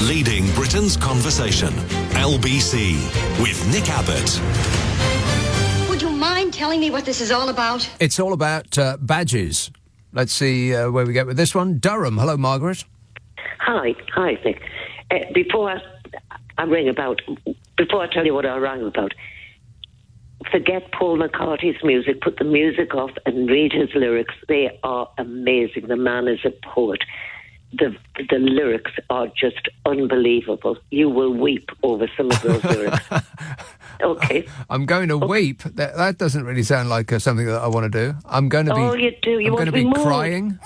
Leading Britain's conversation. LBC with Nick Abbot. Would you mind telling me what this is all about? It's all about badges. Let's see where we get with this one. Durham. Hello, Margaret. Hi, Nick. Before I tell you what I rang about, forget Paul McCartney's music, put the music off and read his lyrics. They are amazing. The man is a poet. The lyrics are just unbelievable. You will weep over some of those lyrics. Okay. I'm going to weep. That doesn't really sound like something that I want to do. I'm going to be... Oh, you do. You want to be moved. Crying?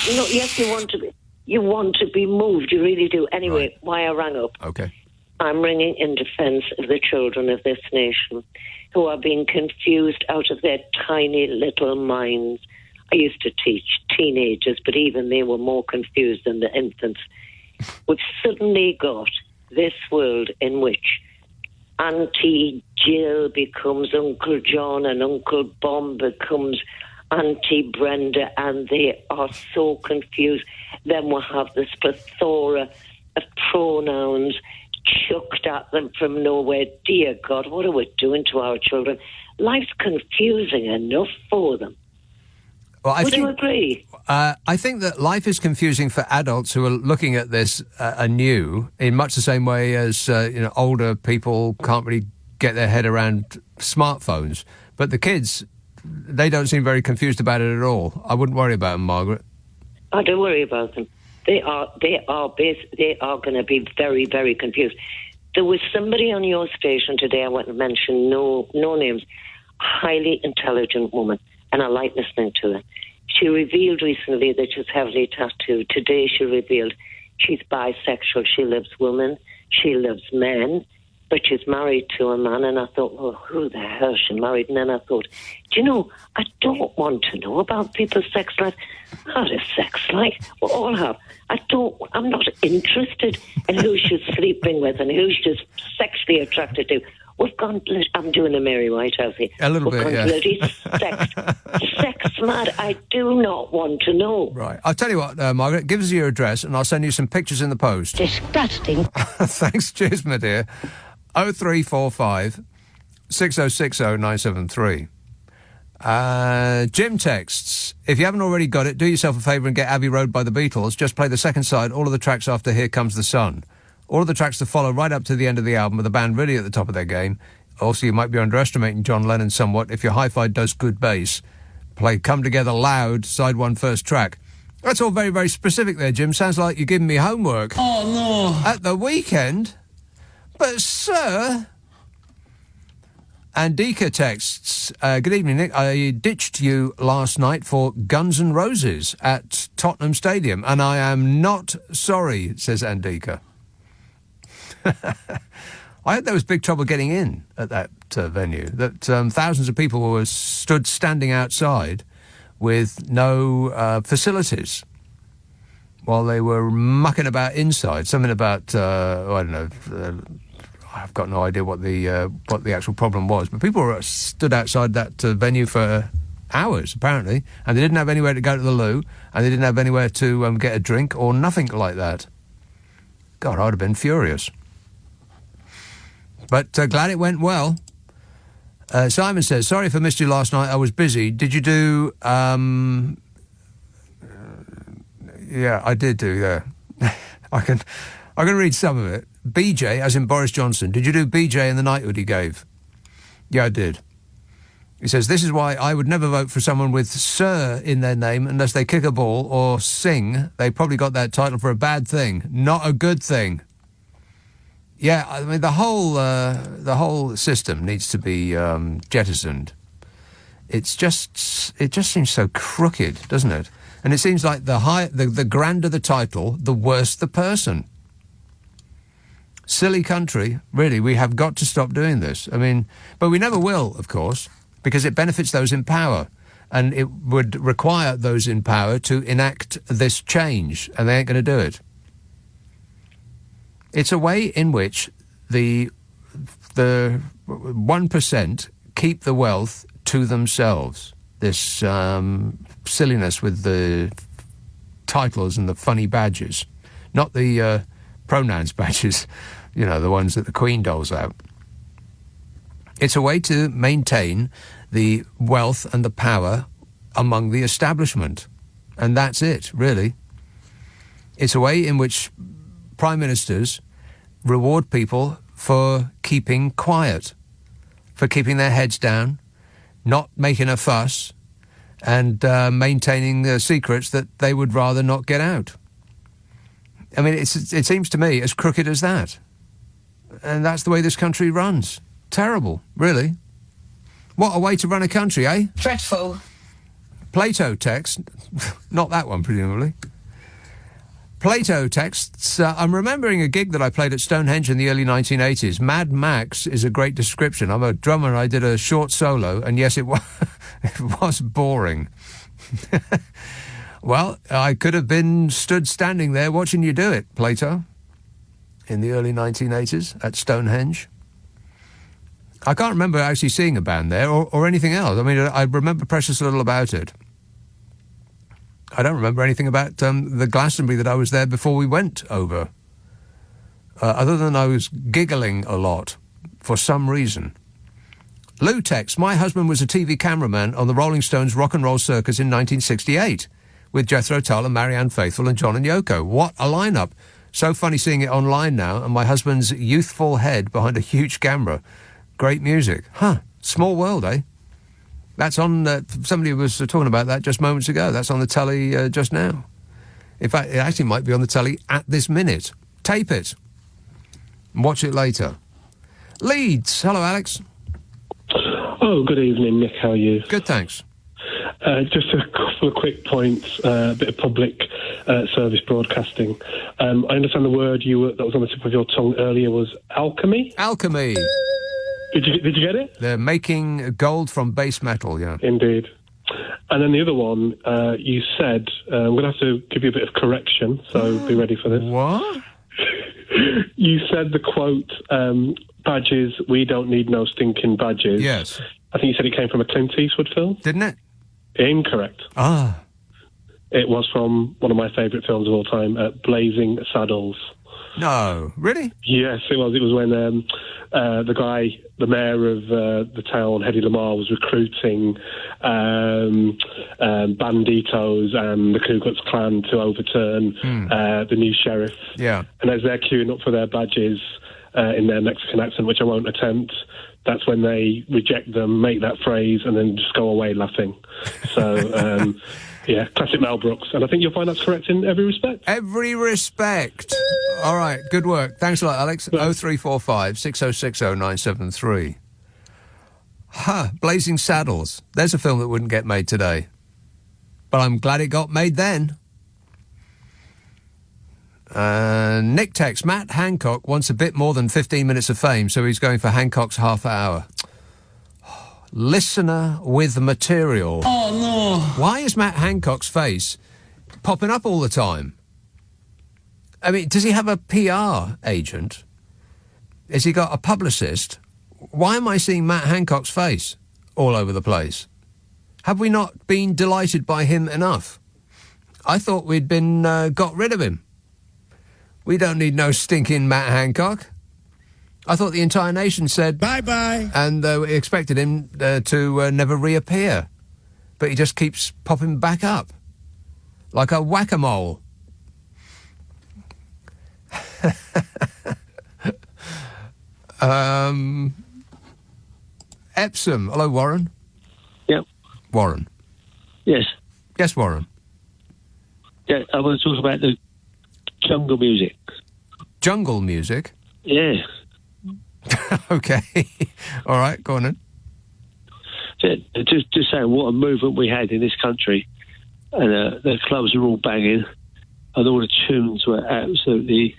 No, yes, you want to be. You want to be moved. You really do. Anyway, right. Why I rang up. Okay. I'm ringing in defence of the children of this nation who are being confused out of their tiny little minds. I used to teach teenagers, but even they were more confused than the infants. We've suddenly got this world in which Auntie Jill becomes Uncle John and Uncle Bob becomes Auntie Brenda, and they are so confused. Then we'll have this plethora of pronouns chucked at them from nowhere. Dear God, what are we doing to our children? Life's confusing enough for them. Well, Would you agree? I think that life is confusing for adults who are looking at this anew, in much the same way as older people can't really get their head around smartphones. But the kids, they don't seem very confused about it at all. I wouldn't worry about them, Margaret. I don't worry about them. They are going to be very, very confused. There was somebody on your station today, I won't mention no names, highly intelligent woman, and I like listening to her. She revealed recently that she's heavily tattooed. Today she revealed she's bisexual. She loves women, she loves men, but she's married to a man. And I thought, well, who the hell is she married? And then I thought, do you know, I don't want to know about people's sex life. How does sex like? We all have. I'm not interested in who she's sleeping with and who she's sexually attracted to. We've gone, I'm doing a Mary Whitehouse here. A little bit, yeah. Bloody sex mad. I do not want to know. Right. I'll tell you what, Margaret, give us your address and I'll send you some pictures in the post. Disgusting. Thanks, cheers, my dear. 0345 6060 973. Jim texts, if you haven't already got it, do yourself a favour and get Abbey Road by the Beatles. Just play the second side, all of the tracks after Here Comes the Sun. All of the tracks to follow right up to the end of the album with the band really at the top of their game. Also, you might be underestimating John Lennon somewhat if your hi-fi does good bass. Play Come Together Loud, side one, first track. That's all very, very specific there, Jim. Sounds like you're giving me homework. Oh, no. At the weekend? But, sir... Andika texts, good evening, Nick. I ditched you last night for Guns N' Roses at Tottenham Stadium, and I am not sorry, says Andika. I heard there was big trouble getting in at that venue, that thousands of people were standing outside with no facilities while they were mucking about inside. Something about, I don't know... I've got no idea what the actual problem was, but people were stood outside that venue for hours, apparently, and they didn't have anywhere to go to the loo, and they didn't have anywhere to get a drink or nothing like that. God, I'd have been furious. But glad it went well. Simon says, sorry if I missed you last night, I was busy. Did you do... yeah, I did do, yeah. I can read some of it. BJ, as in Boris Johnson, did you do BJ in the knighthood he gave? Yeah, I did. He says, this is why I would never vote for someone with Sir in their name unless they kick a ball or sing. They probably got that title for a bad thing, not a good thing. Yeah, I mean, the whole system needs to be jettisoned. It just seems so crooked, doesn't it? And it seems like the grander the title, the worse the person. Silly country, really, we have got to stop doing this. I mean, but we never will, of course, because it benefits those in power. And it would require those in power to enact this change, and they ain't going to do it. It's a way in which the 1% keep the wealth to themselves. This silliness with the titles and the funny badges. Not the pronouns badges, the ones that the Queen doles out. It's a way to maintain the wealth and the power among the establishment. And that's it, really. It's a way in which prime ministers reward people for keeping quiet, for keeping their heads down, not making a fuss, and maintaining the secrets that they would rather not get out. I mean, it seems to me as crooked as that. And that's the way this country runs. Terrible, really. What a way to run a country, eh? Dreadful. Plato texts, not that one, presumably. Plato texts, I'm remembering a gig that I played at Stonehenge in the early 1980s. Mad Max is a great description. I'm a drummer and I did a short solo, and yes, it was, it was boring. Well, I could have been stood standing there watching you do it, Plato, in the early 1980s at Stonehenge. I can't remember actually seeing a band there or anything else. I mean, I remember precious little about it. I don't remember anything about the Glastonbury that I was there before we went over. Other than I was giggling a lot for some reason. Lou texts, my husband was a TV cameraman on the Rolling Stones Rock and Roll Circus in 1968 with Jethro Tull and Marianne Faithfull and John and Yoko. What a lineup. So funny seeing it online now and my husband's youthful head behind a huge camera. Great music. Huh. Small world, eh? That's on, somebody was talking about that just moments ago. That's on the telly just now. In fact, it actually might be on the telly at this minute. Tape it. And watch it later. Leeds. Hello, Alex. Oh, good evening, Nick. How are you? Good, thanks. Just a couple of quick points, a bit of public service broadcasting. I understand the word that was on the tip of your tongue earlier was alchemy? Alchemy. Did you get it? They're making gold from base metal, yeah. Indeed. And then the other one, you said, I'm going to have to give you a bit of correction, so be ready for this. What? You said the quote, badges, we don't need no stinking badges. Yes. I think you said it came from a Clint Eastwood film. Didn't it? Incorrect. Ah. It was from one of my favourite films of all time, Blazing Saddles. No. Really? Yes, it was. It was when the mayor of the town, Hedy Lamarr, was recruiting banditos and the Ku Klux Klan to overturn the new sheriff. Yeah. And as they're queuing up for their badges in their Mexican accent, which I won't attempt, that's when they reject them, make that phrase, and then just go away laughing. So, yeah, classic Mel Brooks. And I think you'll find that's correct in every respect. Every respect. All right, good work. Thanks a lot, Alex. 0345 6060 973. Huh, Blazing Saddles. There's a film that wouldn't get made today. But I'm glad it got made then. Nick texts, Matt Hancock wants a bit more than 15 minutes of fame, so he's going for Hancock's half hour. Listener with material. Oh, no. Why is Matt Hancock's face popping up all the time? I mean, does he have a PR agent? Has he got a publicist? Why am I seeing Matt Hancock's face all over the place? Have we not been delighted by him enough? I thought we'd been got rid of him. We don't need no stinking Matt Hancock. I thought the entire nation said bye-bye. And we expected him to never reappear. But he just keeps popping back up. Like a whack-a-mole. Epsom. Hello, Warren. Yep. Warren. Yes. Yes, Warren. Yeah, I want to talk about the jungle music. Jungle music? Yeah. Okay. All right, go on then. Just saying what a movement we had in this country. And the clubs are all banging. And all the tunes were absolutely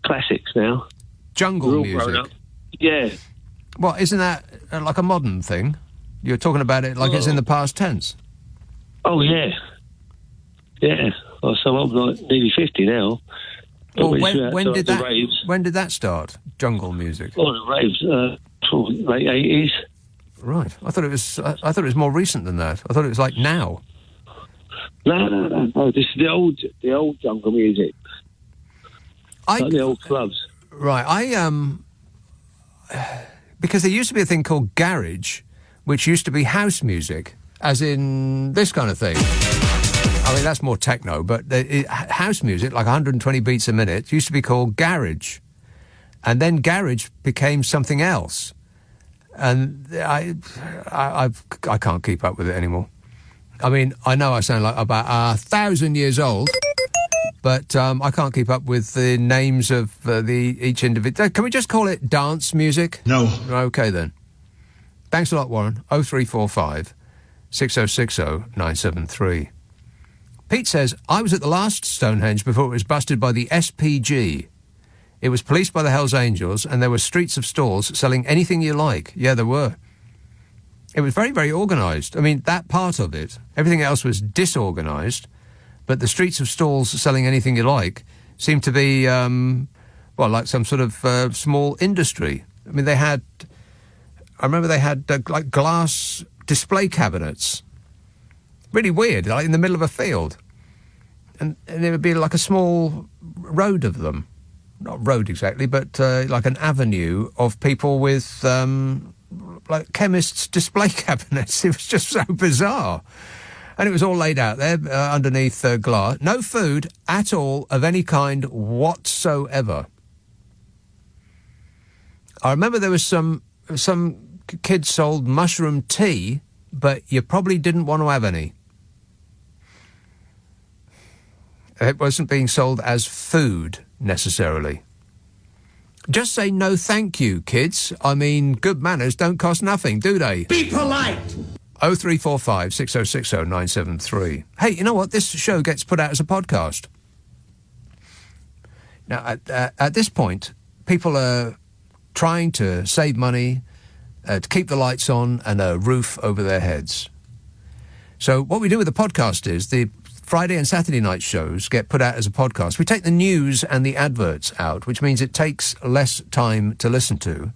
classics now. Jungle music? Yeah. Well, isn't that like a modern thing? You're talking about it like it's in the past tense. Oh, yeah. Yeah. Well, so I'm like nearly 50 now. Well, when did that start? Jungle music? Oh, the raves, late 80s. Right. I thought it was more recent than that. I thought it was like now. No. This is the old jungle music. like the old clubs. Right, because there used to be a thing called garage, which used to be house music, as in this kind of thing. I mean, that's more techno, but house music, like 120 beats a minute, used to be called garage. And then garage became something else. And I can't keep up with it anymore. I mean, I know I sound like about 1,000 years old, but I can't keep up with the names of each individual. Can we just call it dance music? No. Okay, then. Thanks a lot, Warren. 0345 6060 973. Pete says, I was at the last Stonehenge before it was busted by the SPG. It was policed by the Hells Angels, and there were streets of stalls selling anything you like. Yeah, there were. It was very, very organised. I mean, that part of it, everything else was disorganised, but the streets of stalls selling anything you like seemed to be, like some sort of small industry. I mean, I remember they had, like, glass display cabinets. Really weird, like in the middle of a field. And there would be like a small road of them. Not road exactly, but like an avenue of people with like chemists' display cabinets. It was just so bizarre. And it was all laid out there underneath glass. No food at all of any kind whatsoever. I remember there was some kids sold mushroom tea, but you probably didn't want to have any. It wasn't being sold as food, necessarily. Just say no thank you, kids. I mean, good manners don't cost nothing, do they? Be polite! 0345 6060 973. Hey, you know what? This show gets put out as a podcast. Now, at this point, people are trying to save money, to keep the lights on and a roof over their heads. So what we do with the podcast is the Friday and Saturday night shows get put out as a podcast. We take the news and the adverts out, which means it takes less time to listen to.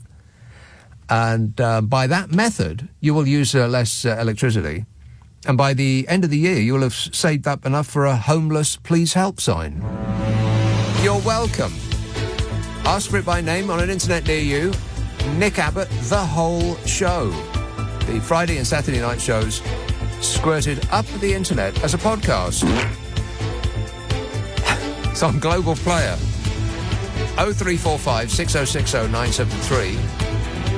And by that method, you will use less electricity. And by the end of the year, you will have saved up enough for a homeless please help sign. You're welcome. Ask for it by name on an internet near you. Nick Abbot, the whole show. The Friday and Saturday night shows squirted up the internet as a podcast. It's on Global Player. 0345 6060 973.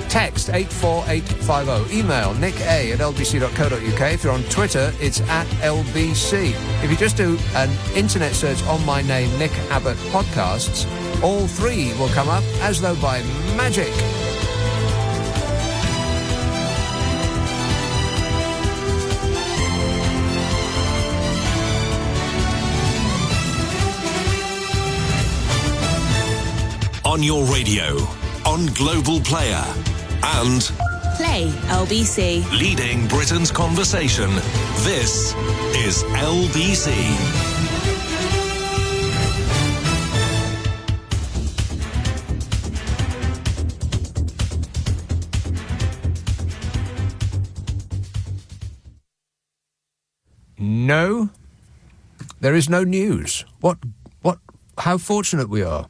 Text 84850. Email nick@lbc.co.uk. If you're on Twitter, it's @LBC. If you just do an internet search on my name, Nick Abbott Podcasts, all three will come up as though by magic. On your radio, on Global Player, and Play LBC. leading Britain's conversation. This is LBC. No, there is no news. How fortunate we are.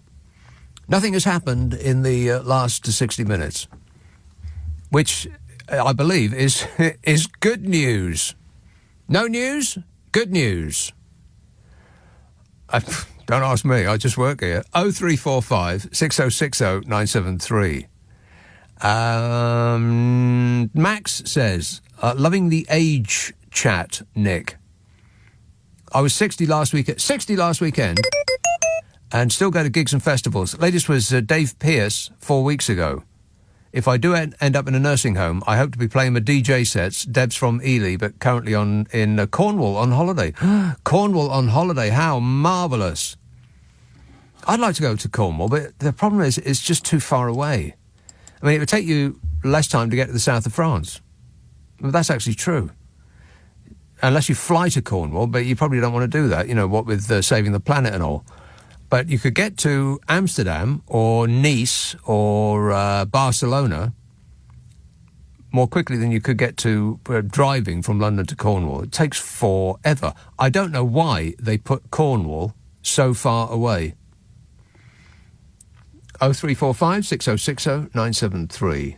Nothing has happened in the last 60 minutes, which I believe is good news. No news? Good news. Don't ask me, I just work here. 0345 6060 973. Max says, loving the age chat, Nick. I was 60 last weekend. And still go to gigs and festivals. Latest was Dave Pearce 4 weeks ago. If I do end up in a nursing home, I hope to be playing my DJ sets. Deb's from Ely, but currently in Cornwall on holiday. Cornwall on holiday, how marvellous. I'd like to go to Cornwall, but the problem is it's just too far away. I mean, it would take you less time to get to the south of France. Well, that's actually true. Unless you fly to Cornwall, but you probably don't want to do that, you know, what with saving the planet and all. But you could get to Amsterdam or Nice or Barcelona more quickly than you could get to driving from London to Cornwall. It takes forever. I don't know why they put Cornwall so far away. 0345 6060 973.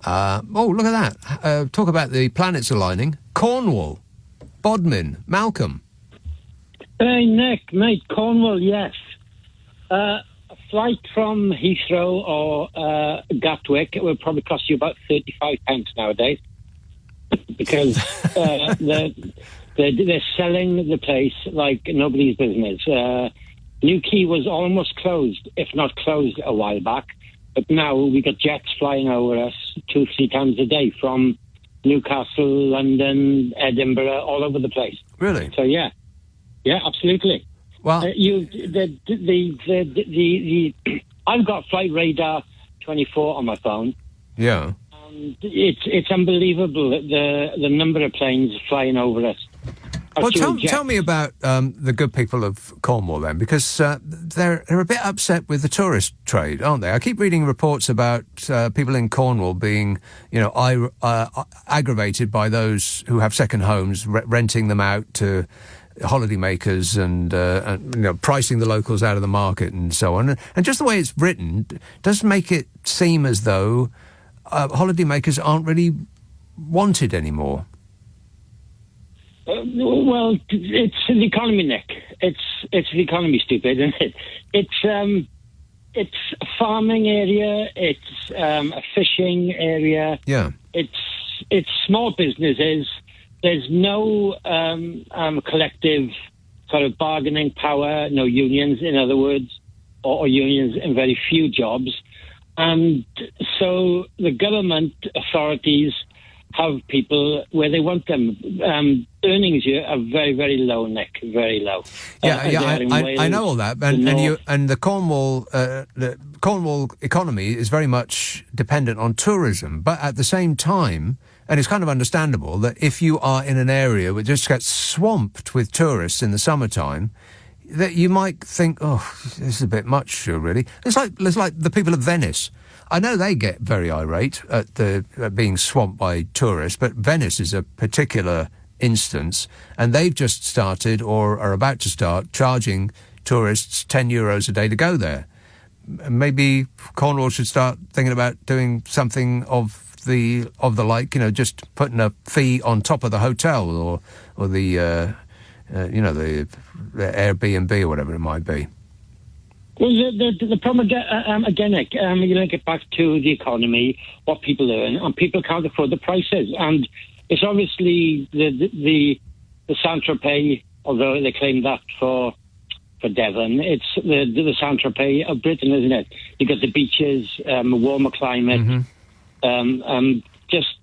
Look at that. Talk about the planets aligning. Cornwall, Bodmin, Malcolm. Hey, Nick, mate, Cornwall, yes. A flight from Heathrow or Gatwick, it will probably cost you about £35 nowadays because they're selling the place like nobody's business. New Quay was almost closed, if not closed, a while back. But now we got jets flying over us 2-3 times a day from Newcastle, London, Edinburgh, all over the place. Really? So yeah, absolutely. Well, I've got Flight Radar 24 on my phone. Yeah. And it's unbelievable the number of planes flying over us. Well, tell me about the good people of Cornwall then, because they're a bit upset with the tourist trade, aren't they? I keep reading reports about people in Cornwall being, aggravated by those who have second homes, renting them out to holidaymakers and pricing the locals out of the market and so on. And just the way it's written does make it seem as though holidaymakers aren't really wanted anymore. Well, it's the economy, Nick. It's the economy, stupid, isn't it? It's a farming area. It's a fishing area. Yeah. It's small businesses. There's no collective sort of bargaining power. No unions, in other words, or unions in very few jobs, and so the government authorities have people where they want them. Earnings here are very, very low, Nick. Very low. I know all that, and the Cornwall economy is very much dependent on tourism. But at the same time, and it's kind of understandable that if you are in an area which just gets swamped with tourists in the summertime, that you might think, oh, this is a bit much, really. It's like the people of Venice. I know they get very irate at being swamped by tourists, but Venice is a particular instance, and they've just started or are about to start charging tourists €10 a day to go there. Maybe Cornwall should start thinking about doing something of the like, just putting a fee on top of the hotel or the Airbnb or whatever it might be. Well, the problem again, Nick, you link it back to the economy, what people earn, and people can't afford the prices. And it's obviously the Saint-Tropez, although they claim that for Devon, it's the Saint-Tropez of Britain, isn't it? You've got the beaches, warmer climate, just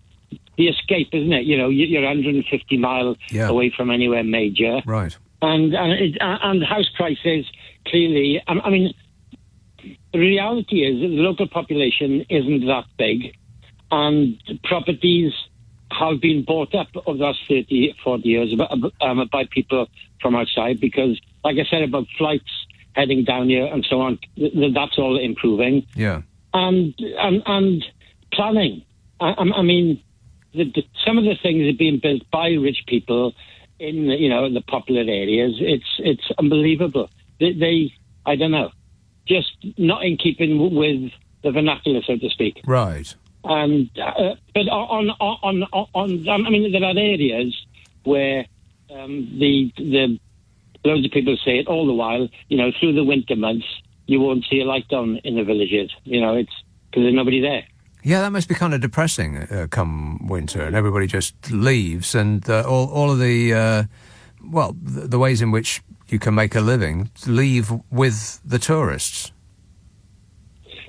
the escape, isn't it? You're 150 miles away from anywhere major, right? And house prices. Clearly, I mean, the reality is that the local population isn't that big, and properties have been bought up over the last 30, 40 years by people from outside because, like I said, about flights heading down here and so on, that's all improving. Yeah. And planning. I mean, some of the things are being built by rich people in, the popular areas. It's unbelievable. They, I don't know, just not in keeping with the vernacular, so to speak. Right. And but I mean, there are areas where the loads of people say it all the while. Through the winter months, you won't see a light on in the villages. It's because there's nobody there. Yeah, that must be kind of depressing come winter, and everybody just leaves, and all of the the ways in which you can make a living leave with the tourists.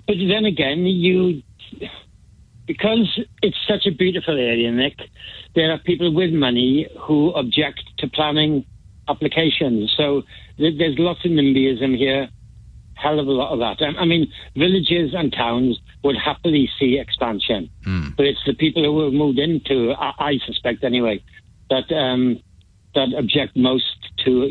But then again, because it's such a beautiful area, Nick, there are people with money who object to planning applications. So there's lots of NIMBYism here, hell of a lot of that. I mean, villages and towns would happily see expansion, but it's the people who have moved into, I suspect anyway, that object most to,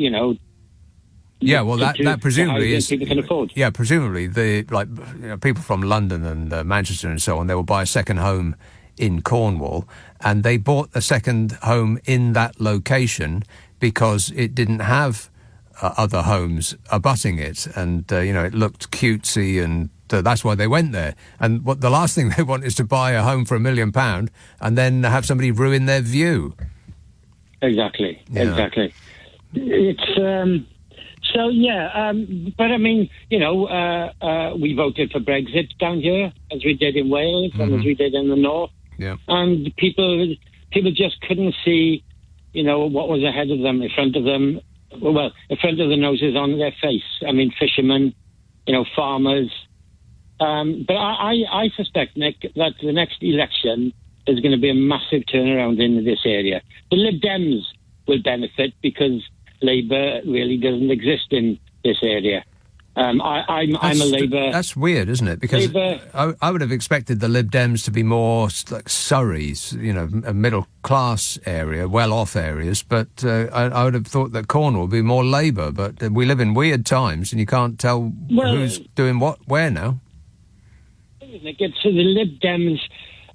Yeah, well, that presumably is people can afford. Yeah, presumably people from London and Manchester and so on, they will buy a second home in Cornwall, and they bought a second home in that location because it didn't have other homes abutting it, and it looked cutesy and that's why they went there. And what the last thing they want is to buy a home for £1 million and then have somebody ruin their view. Exactly. It's but I mean, we voted for Brexit down here, as we did in Wales and as we did in the north. Yeah. And people just couldn't see, what was ahead of them, in front of them. Well, in front of the noses, on their face. I mean, fishermen, farmers. But I suspect, Nick, that the next election is going to be a massive turnaround in this area. The Lib Dems will benefit because Labour really doesn't exist in this area. I'm a Labour... That's weird, isn't it? Because I would have expected the Lib Dems to be more like Surrey's, a middle-class area, well-off areas, but I would have thought that Cornwall would be more Labour, but we live in weird times and you can't tell who's doing what where now. It's the Lib Dems,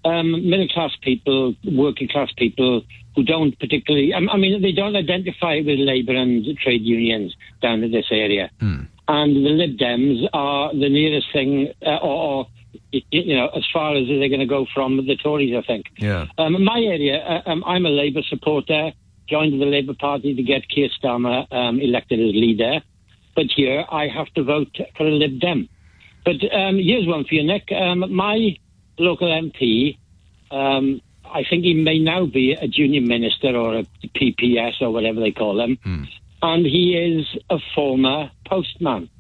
middle-class people, working-class people who don't particularly... they don't identify with Labour and trade unions down in this area. And the Lib Dems are the nearest thing, as far as they're going to go from the Tories, I think. Yeah. My area, I'm a Labour supporter, joined the Labour Party to get Keir Starmer elected as leader. But here I have to vote for a Lib Dem. But here's one for you, Nick. My local MP, I think he may now be a junior minister or a PPS or whatever they call him. And he is a former postman.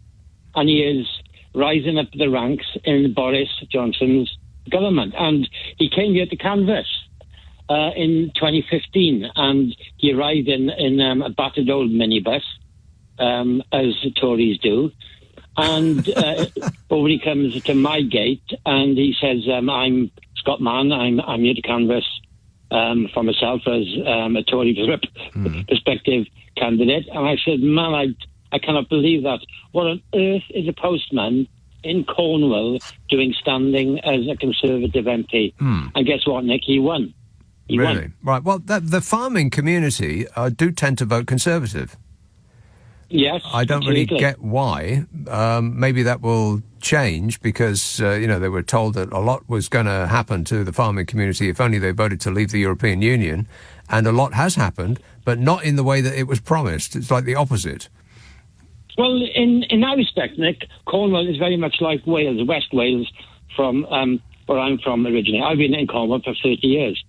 And he is rising up the ranks in Boris Johnson's government. And he came here to canvass in 2015. And he arrived in a battered old minibus, as the Tories do. And over he comes to my gate and he says, I'm Scott Mann, I'm here to canvass for myself as a Tory prospective candidate. And I said, man, I cannot believe that. What on earth is a postman in Cornwall doing standing as a Conservative MP? And guess what, Nick? He won. He won. Right. Well, the farming community do tend to vote Conservative. Yes, I don't really get why. Maybe that will change because, they were told that a lot was going to happen to the farming community if only they voted to leave the European Union. And a lot has happened, but not in the way that it was promised. It's like the opposite. Well, in that respect, Nick, Cornwall is very much like Wales, West Wales, from where I'm from originally. I've been in Cornwall for 30 years.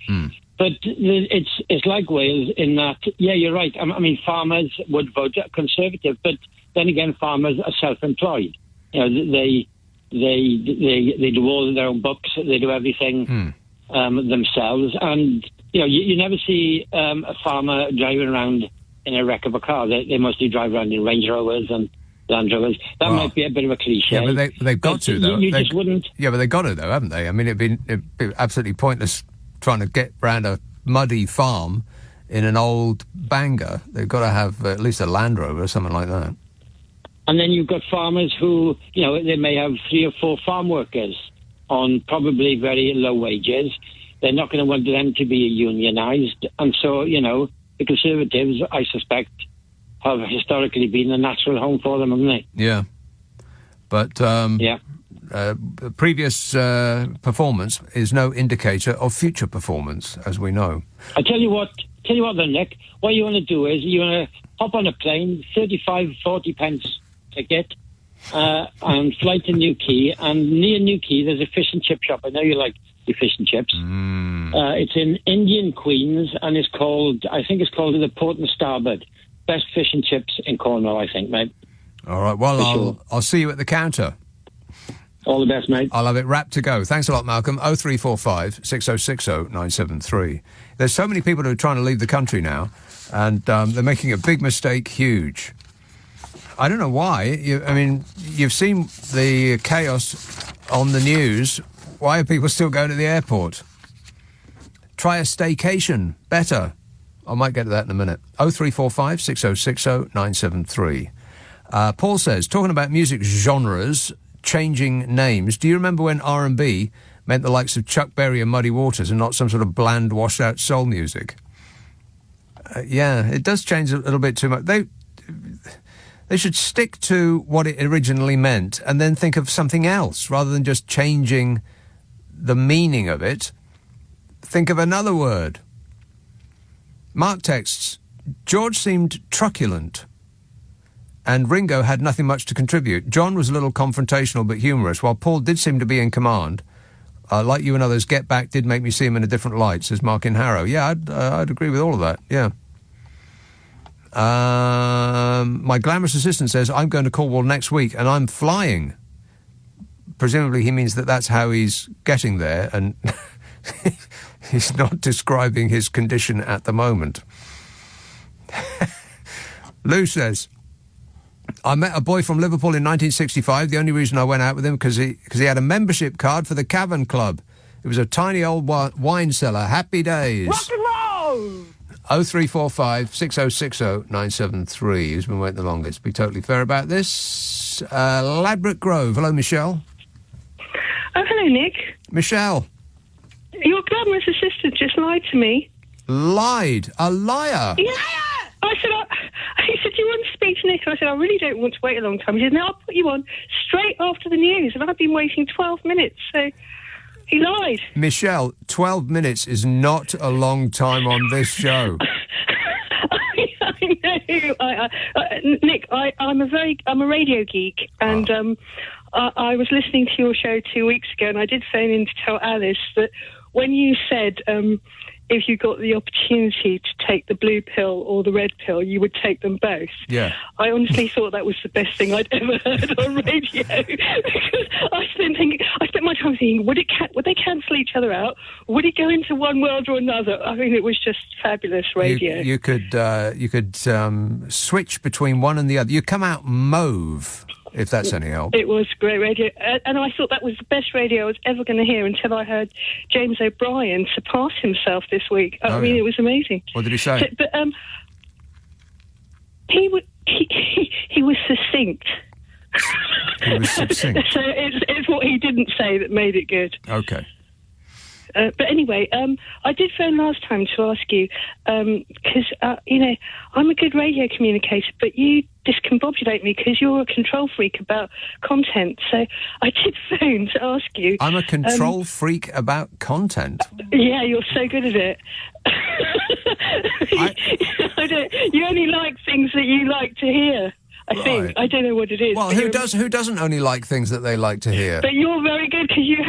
But it's like Wales in that, yeah, you're right. I mean, farmers would vote Conservative, but then again, farmers are self-employed. They do all their own books. They do everything themselves. And, you never see a farmer driving around in a wreck of a car. They mostly drive around in Range Rovers and Land Rovers. That might be a bit of a cliche. Yeah, but they've got to, though. You just wouldn't... Yeah, but they've got to, though, haven't they? I mean, it'd be absolutely pointless trying to get round a muddy farm in an old banger. They've got to have at least a Land Rover or something like that. And then you've got farmers who, they may have 3 or 4 farm workers on probably very low wages. They're not going to want them to be unionised. And so, the Conservatives, I suspect, have historically been a natural home for them, haven't they? Yeah. But previous performance is no indicator of future performance, as we know. I tell you what then, Nick, what you want to do is you want to hop on a plane, 35, 40 pence ticket, and fly to Newquay, and near Newquay there's a fish and chip shop. I know you like your fish and chips. It's in Indian Queens, and I think it's called the Port and Starboard. Best fish and chips in Cornwall, I think, mate. All right, well, I'll see you at the counter. All the best, mate. I'll have it wrapped to go. Thanks a lot, Malcolm. 0345 6060 973. There's so many people who are trying to leave the country now, and they're making a big mistake, huge. I don't know why. You've seen the chaos on the news. Why are people still going to the airport? Try a staycation. Better. I might get to that in a minute. 0345 6060 973. Paul says, talking about music genres, changing names. Do you remember when R&B meant the likes of Chuck Berry and Muddy Waters and not some sort of bland, washed-out soul music? Yeah, it does change a little bit too much. They They should stick to what it originally meant and then think of something else rather than just changing the meaning of it. Think of another word. Mark texts, George seemed truculent and Ringo had nothing much to contribute. John was a little confrontational but humorous, while Paul did seem to be in command. Like you and others, Get Back did make me see him in a different light, says Mark in Harrow. Yeah, I'd agree with all of that, yeah. My glamorous assistant says, I'm going to Cornwall next week and I'm flying. Presumably he means that that's how he's getting there and he's not describing his condition at the moment. Lou says, I met a boy from Liverpool in 1965. The only reason I went out with him because he had a membership card for the Cavern Club. It was a tiny old wine cellar. Happy days. Rock and roll! 0345 6060 973. Who's been waiting the longest? Be totally fair about this. Ladbroke Grove. Hello, Michelle. Oh, hello, Nick. Michelle. Your glamorous assistant just lied to me. Lied? A liar? Yeah! He said, do you want to speak to Nick? And I said, I really don't want to wait a long time. He said, no, I'll put you on straight after the news. And I've been waiting 12 minutes, so he lied. Michelle, 12 minutes is not a long time on this show. I know. Nick, I'm a radio geek, and I was listening to your show 2 weeks ago, and I did phone in to tell Alice that when you said if you got the opportunity to take the blue pill or the red pill, you would take them both. Yeah. I honestly thought that was the best thing I'd ever heard on radio because I spent my time thinking, would they cancel each other out? Would it go into one world or another? I mean, it was just fabulous radio. You could switch between one and the other. You come out mauve, if that's any help. It was great radio, and I thought that was the best radio I was ever going to hear until I heard James O'Brien surpass himself this week. I mean, it was amazing. What did he say? So, but he was succinct. He was succinct. So it's what he didn't say that made it good. Okay. But anyway, I did phone last time to ask you, because, I'm a good radio communicator, but you discombobulate me because you're a control freak about content. So I did phone to ask you. I'm a control freak about content? Yeah, you're so good at it. You only like things that you like to hear. I think. I don't know what it is. Well, who doesn't only like things that they like to hear? But you're very good because you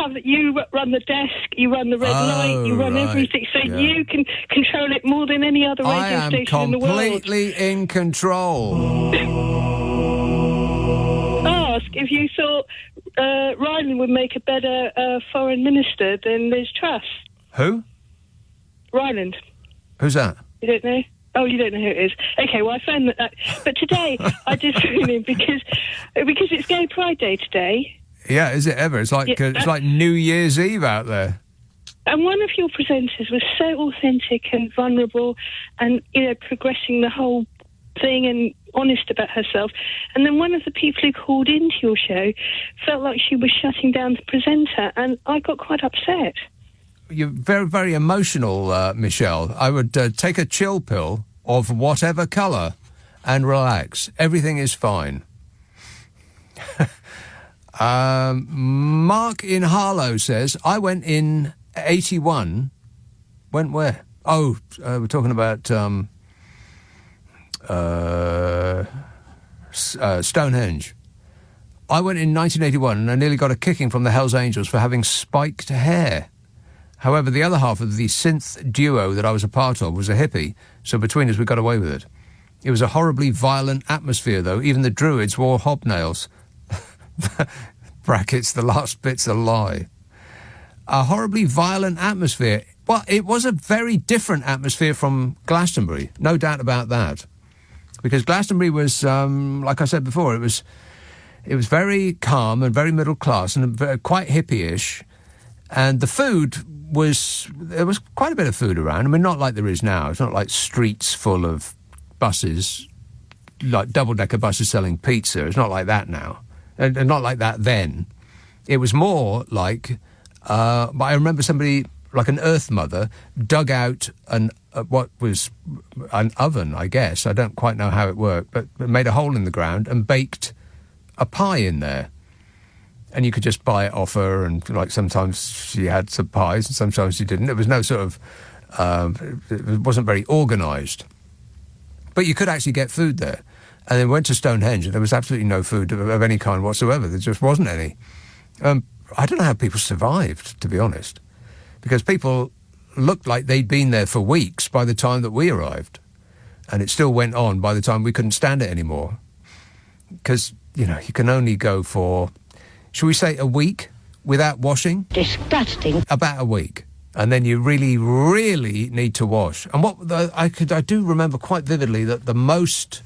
run the desk, you run the red light, you run everything, so you can control it more than any other radio station in the world. I am completely in control. Ask if you thought Ryland would make a better foreign minister than Liz Truss. Who? Ryland. Who's that? You don't know? Oh, you don't know who it is. Okay, well, I found that. But today, I did phone in because it's Gay Pride Day today. Yeah, is it ever? It's like New Year's Eve out there. And one of your presenters was so authentic and vulnerable and, progressing the whole thing and honest about herself. And then one of the people who called into your show felt like she was shutting down the presenter, and I got quite upset. You're very, very emotional, Michelle. I would take a chill pill of whatever colour and relax. Everything is fine. Mark in Harlow says, I went in 81. Went where? Oh, we're talking about Stonehenge. I went in 1981 and I nearly got a kicking from the Hells Angels for having spiked hair. However, the other half of the synth duo that I was a part of was a hippie, so between us we got away with it. It was a horribly violent atmosphere, though. Even the Druids wore hobnails. Brackets, the last bit's a lie. A horribly violent atmosphere. Well, it was a very different atmosphere from Glastonbury, no doubt about that. Because Glastonbury was, like I said before, it was very calm and very middle class and quite hippie-ish. And the food there was quite a bit of food around. I mean, not like there is now. It's not like streets full of buses, like double-decker buses selling pizza. It's not like that now. And not like that then. It was more like, I remember somebody like an earth mother, dug out what was an oven, I guess. I don't quite know how it worked, but made a hole in the ground and baked a pie in there. And you could just buy it off her, and like sometimes she had some pies and sometimes she didn't. It was no sort of, it wasn't very organised. But you could actually get food there. And then went to Stonehenge and there was absolutely no food of any kind whatsoever. There just wasn't any. I don't know how people survived, to be honest, because people looked like they'd been there for weeks by the time that we arrived. And it still went on by the time we couldn't stand it anymore. Because, you know, you can only go for, shall we say, a week without washing? Disgusting. About a week. And then you really, really need to wash. And I do remember quite vividly that the most,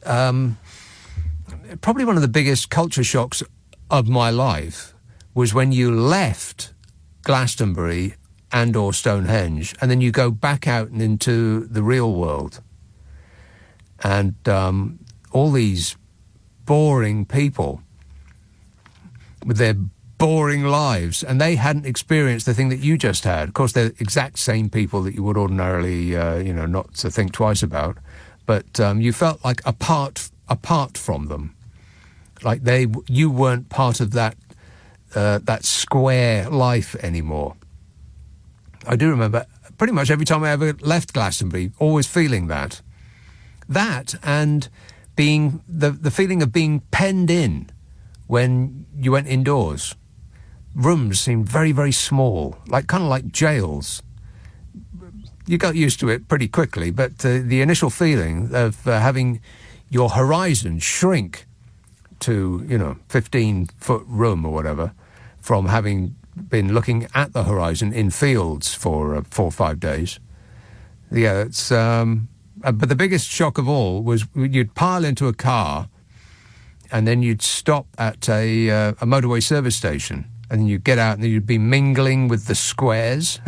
probably one of the biggest culture shocks of my life was when you left Glastonbury and or Stonehenge, and then you go back out and into the real world. And all these boring people with their boring lives, and they hadn't experienced the thing that you just had. Of course, they're the exact same people that you would ordinarily, not to think twice about. But you felt like apart from them, like you weren't part of that square life anymore. I do remember pretty much every time I ever left Glastonbury, always feeling that and being the feeling of being penned in when you went indoors. Rooms seemed very, very small, kind of like jails. You got used to it pretty quickly, but the initial feeling of having your horizon shrink to, 15-foot room or whatever, from having been looking at the horizon in fields for 4 or 5 days. Yeah, it's... but the biggest shock of all was you'd pile into a car and then you'd stop at a motorway service station, and then you'd get out and then you'd be mingling with the squares.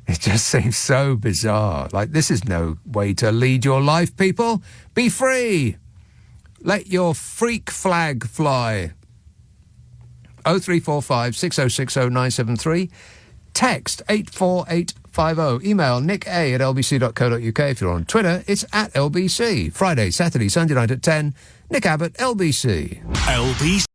It just seems so bizarre. Like, this is no way to lead your life, people. Be free. Let your freak flag fly. 0345 6060 973. Text 84850. Email nick@lbc.co.uk. If you're on Twitter, it's @LBC. Friday, Saturday, Sunday night at 10. Nick Abbott, LBC. LBC.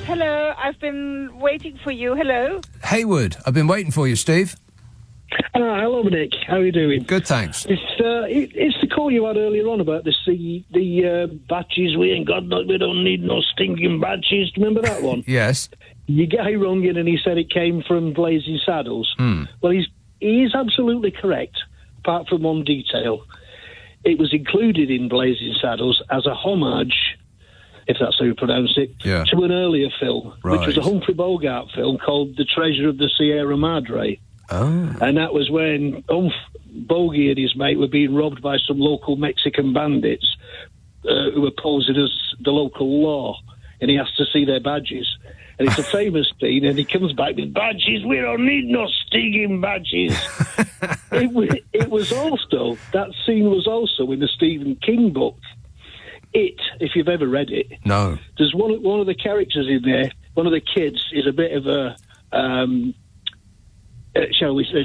Hello, I've been waiting for you. Hello. Haywood, I've been waiting for you, Steve. Hello, Nick. How are you doing? Good, thanks. It's the call you had earlier on about the badges. We don't need no stinking badges. Remember that one? Yes. Your guy rung in and he said it came from Blazing Saddles. Well, he is absolutely correct, apart from one detail. It was included in Blazing Saddles as a homage, if that's how you pronounce it, to an earlier film, which was a Humphrey Bogart film called The Treasure of the Sierra Madre. Oh. And that was when Bogey and his mate were being robbed by some local Mexican bandits who were posing as the local law, and he has to see their badges. And it's a famous scene, and he comes back with badges. We don't need no stinging badges. It was also, that scene was also in the Stephen King book, It, if you've ever read it. No. There's one of the characters in there, one of the kids is a bit of a, shall we say,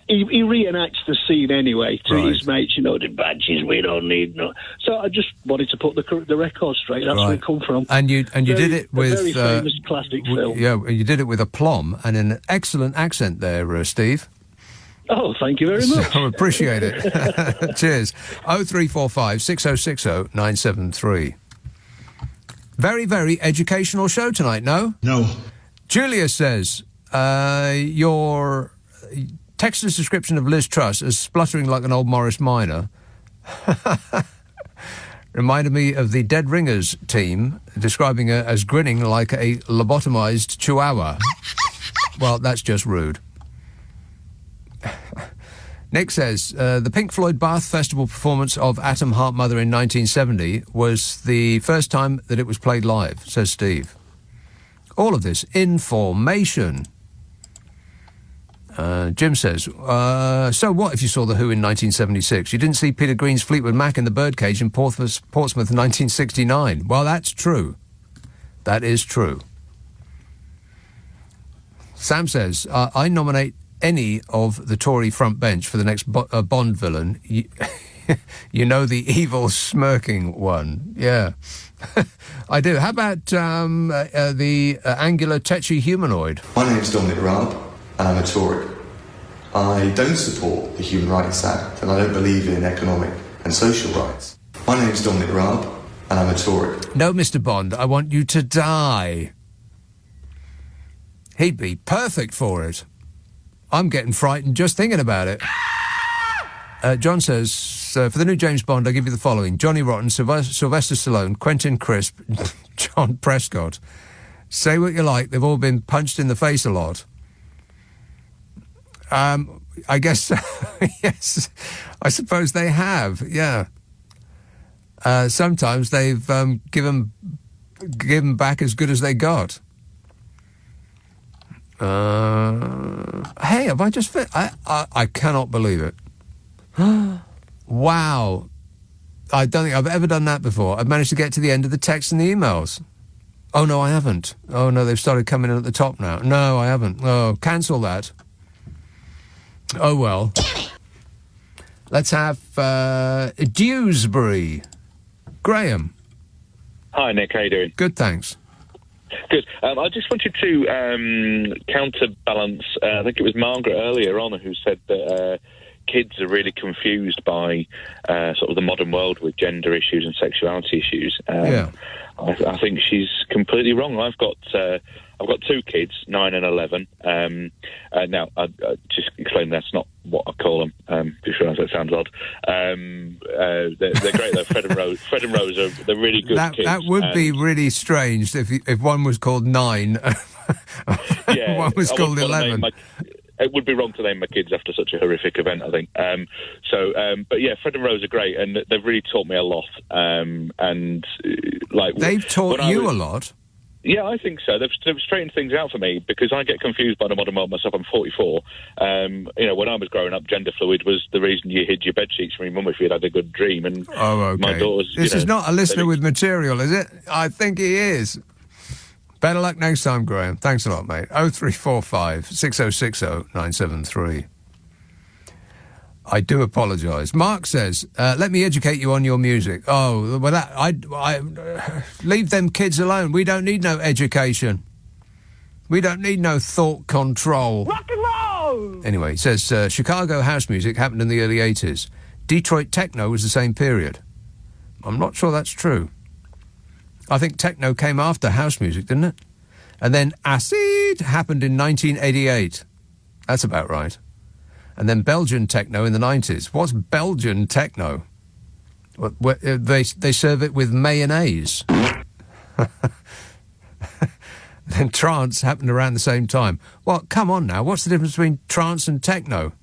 he reenacts the scene anyway to his mates, the badges, we don't need no. So I just wanted to put the record straight. That's where it come from. And you did it with... a very famous classic film. Yeah, you did it with aplomb and an excellent accent there, Steve. Oh, thank you very much. I appreciate it. Cheers. 0345 6060 973. Very, very educational show tonight, no? No. Julia says, your texter's description of Liz Truss as spluttering like an old Morris Minor reminded me of the Dead Ringers team describing her as grinning like a lobotomized chihuahua. Well, that's just rude. Nick says, the Pink Floyd Bath Festival performance of Atom Heart Mother in 1970 was the first time that it was played live, says Steve. All of this information. Jim says, so what if you saw The Who in 1976? You didn't see Peter Green's Fleetwood Mac in the Birdcage in Portsmouth in 1969. Well, that's true. That is true. Sam says, I nominate any of the Tory front bench for the next Bond villain. You know, the evil smirking one. Yeah. I do. How about the angular tetchy humanoid? My name's Dominic Raab, and I'm a Tory. I don't support the Human Rights Act, and I don't believe in economic and social rights. My name's Dominic Raab, and I'm a Tory. No, Mr. Bond, I want you to die. He'd be perfect for it. I'm getting frightened just thinking about it. John says, for the new James Bond, I'll give you the following. Johnny Rotten, Sylvester Stallone, Quentin Crisp, John Prescott. Say what you like, they've all been punched in the face a lot. I guess, yes, I suppose they have, yeah. Sometimes they've given back as good as they got. Hey, have I just... I cannot believe it. Wow. I don't think I've ever done that before. I've managed to get to the end of the text and the emails. Oh, no, I haven't. Oh, no, they've started coming in at the top now. No, I haven't. Oh, cancel that. Oh, well. Let's have Dewsbury. Graham. Hi, Nick. How you doing? Good, thanks. Good. I just wanted to counterbalance, I think it was Margaret earlier on who said that kids are really confused by sort of the modern world with gender issues and sexuality issues. Yeah. I think she's completely wrong. I've got 2 kids, 9 and 11. Now, I just explain that's not what I call them. Just realise that sounds odd. They're great though. Fred and Rose they're really good kids. That would be really strange if one was called 9, yeah, one was called 11. It would be wrong to name my kids after such a horrific event, I think. But yeah, Fred and Rose are great, and they've really taught me a lot. They've taught you a lot. Yeah, I think so. They've straightened things out for me because I get confused by the modern world myself. I'm 44. When I was growing up, gender fluid was the reason you hid your bed sheets from your mum if you'd had a good dream. And okay. My daughters. This is not a listener with material, is it? I think he is. Better luck next time, Graham. Thanks a lot, mate. 0345 6060 973. I do apologise. Mark says, let me educate you on your music. Oh, well, I leave them kids alone. We don't need no education. We don't need no thought control. Rock and roll! Anyway, it says, Chicago house music happened in the early 80s. Detroit techno was the same period. I'm not sure that's true. I think techno came after house music, didn't it? And then acid happened in 1988. That's about right. And then Belgian techno in the 90s. What's Belgian techno? They serve it with mayonnaise. Then trance happened around the same time. Well, come on now. What's the difference between trance and techno?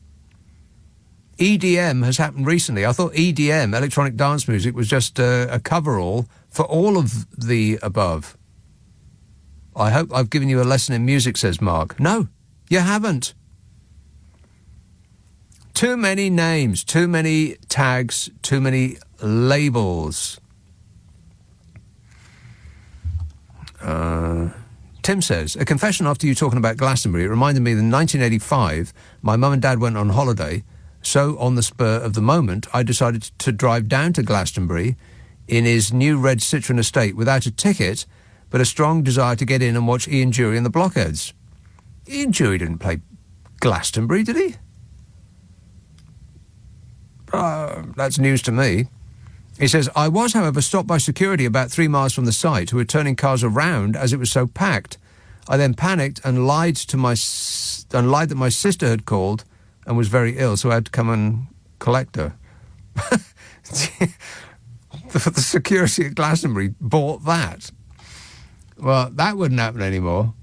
EDM has happened recently. I thought EDM, electronic dance music, was just a cover-all for all of the above. I hope I've given you a lesson in music, says Mark. No, you haven't. Too many names, too many tags, too many labels. Tim says, a confession after you talking about Glastonbury. It reminded me that in 1985, my mum and dad went on holiday. So, on the spur of the moment, I decided to drive down to Glastonbury in his new red Citroen estate without a ticket, but a strong desire to get in and watch Ian Dury and the Blockheads. Ian Dury didn't play Glastonbury, did he? That's news to me. He says, I was, however, stopped by security about 3 miles from the site who were turning cars around as it was so packed. I then panicked and lied that my sister had called and was very ill, so I had to come and collect her. The security at Glastonbury bought that. Well, that wouldn't happen anymore.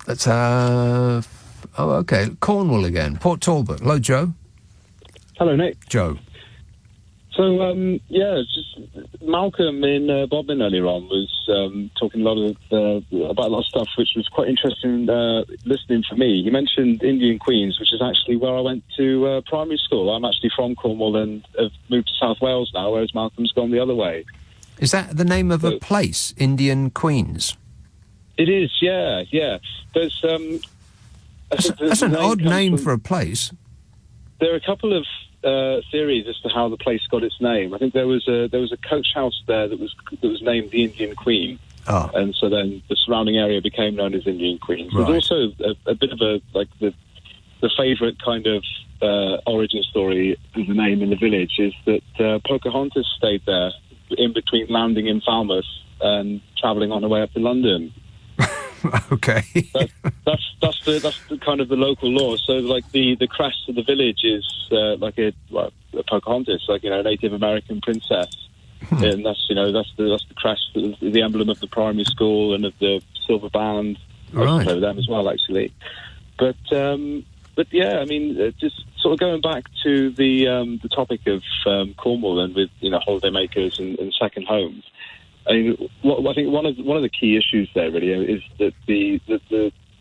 Let's have... Oh, OK. Cornwall again. Port Talbot. Hello, Joe. Hello, Nick. Joe. So, just Malcolm in Bodmin earlier on was talking about a lot of stuff which was quite interesting listening for me. He mentioned Indian Queens, which is actually where I went to primary school. I'm actually from Cornwall and have moved to South Wales now, whereas Malcolm's gone the other way. Is that the name of a place, Indian Queens? It is, yeah. There's that's an odd name for a place. There are a couple of theories as to how the place got its name. I think there was a coach house there that was named the Indian Queen, and so then the surrounding area became known as Indian Queens. Right. There's also a bit of the favourite kind of origin story of the name in the village is that Pocahontas stayed there in between landing in Falmouth and travelling on her way up to London. Okay. That's the kind of the local law. So like the crest of the village is like a Pocahontas, like a Native American princess, and that's the crest, the emblem of the primary school and of the silver band. Right. I them as well, actually. But yeah, I mean, just sort of going back to the topic of Cornwall and with holidaymakers and second homes. I mean, I think one of the key issues there really is that the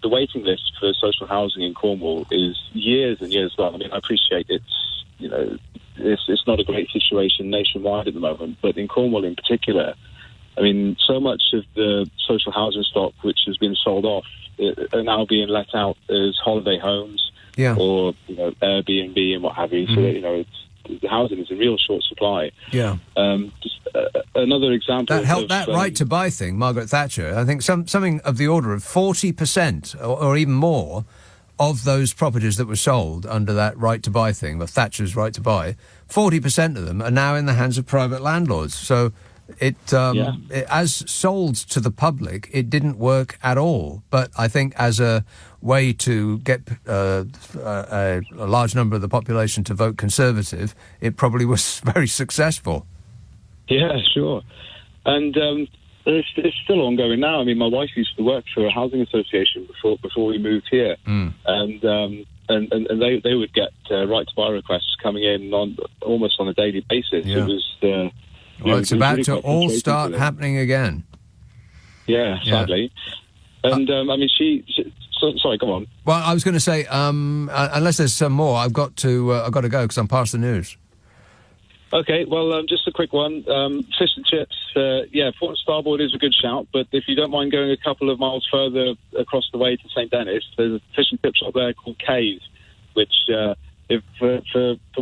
waiting list for social housing in Cornwall is years and years long. I mean, I appreciate it's not a great situation nationwide at the moment, but in Cornwall in particular, I mean, so much of the social housing stock which has been sold off are now being let out as holiday homes or Airbnb and what have you. Mm-hmm. So the housing is in real short supply. Yeah. Another example that right to buy thing, Margaret Thatcher. I think something of the order of 40% or even more of those properties that were sold under that right to buy thing, the Thatcher's right to buy, 40% of them are now in the hands of private landlords. So it as sold to the public, it didn't work at all. But I think as a way to get a large number of the population to vote Conservative, it probably was very successful. Yeah, sure. And it's still ongoing now. I mean, my wife used to work for a housing association before we moved here, and they would get right to buy requests coming in almost on a daily basis. Yeah. It was it's about to all start happening again. Yeah, sadly. And I mean, sorry, go on. Well, I was going to say, unless there's some more, I've got to go because I'm past the news. Okay, well, just a quick one. Fish and chips, Port Starboard is a good shout, but if you don't mind going a couple of miles further across the way to St Denis, there's a fish and chip shop there called K's, which, for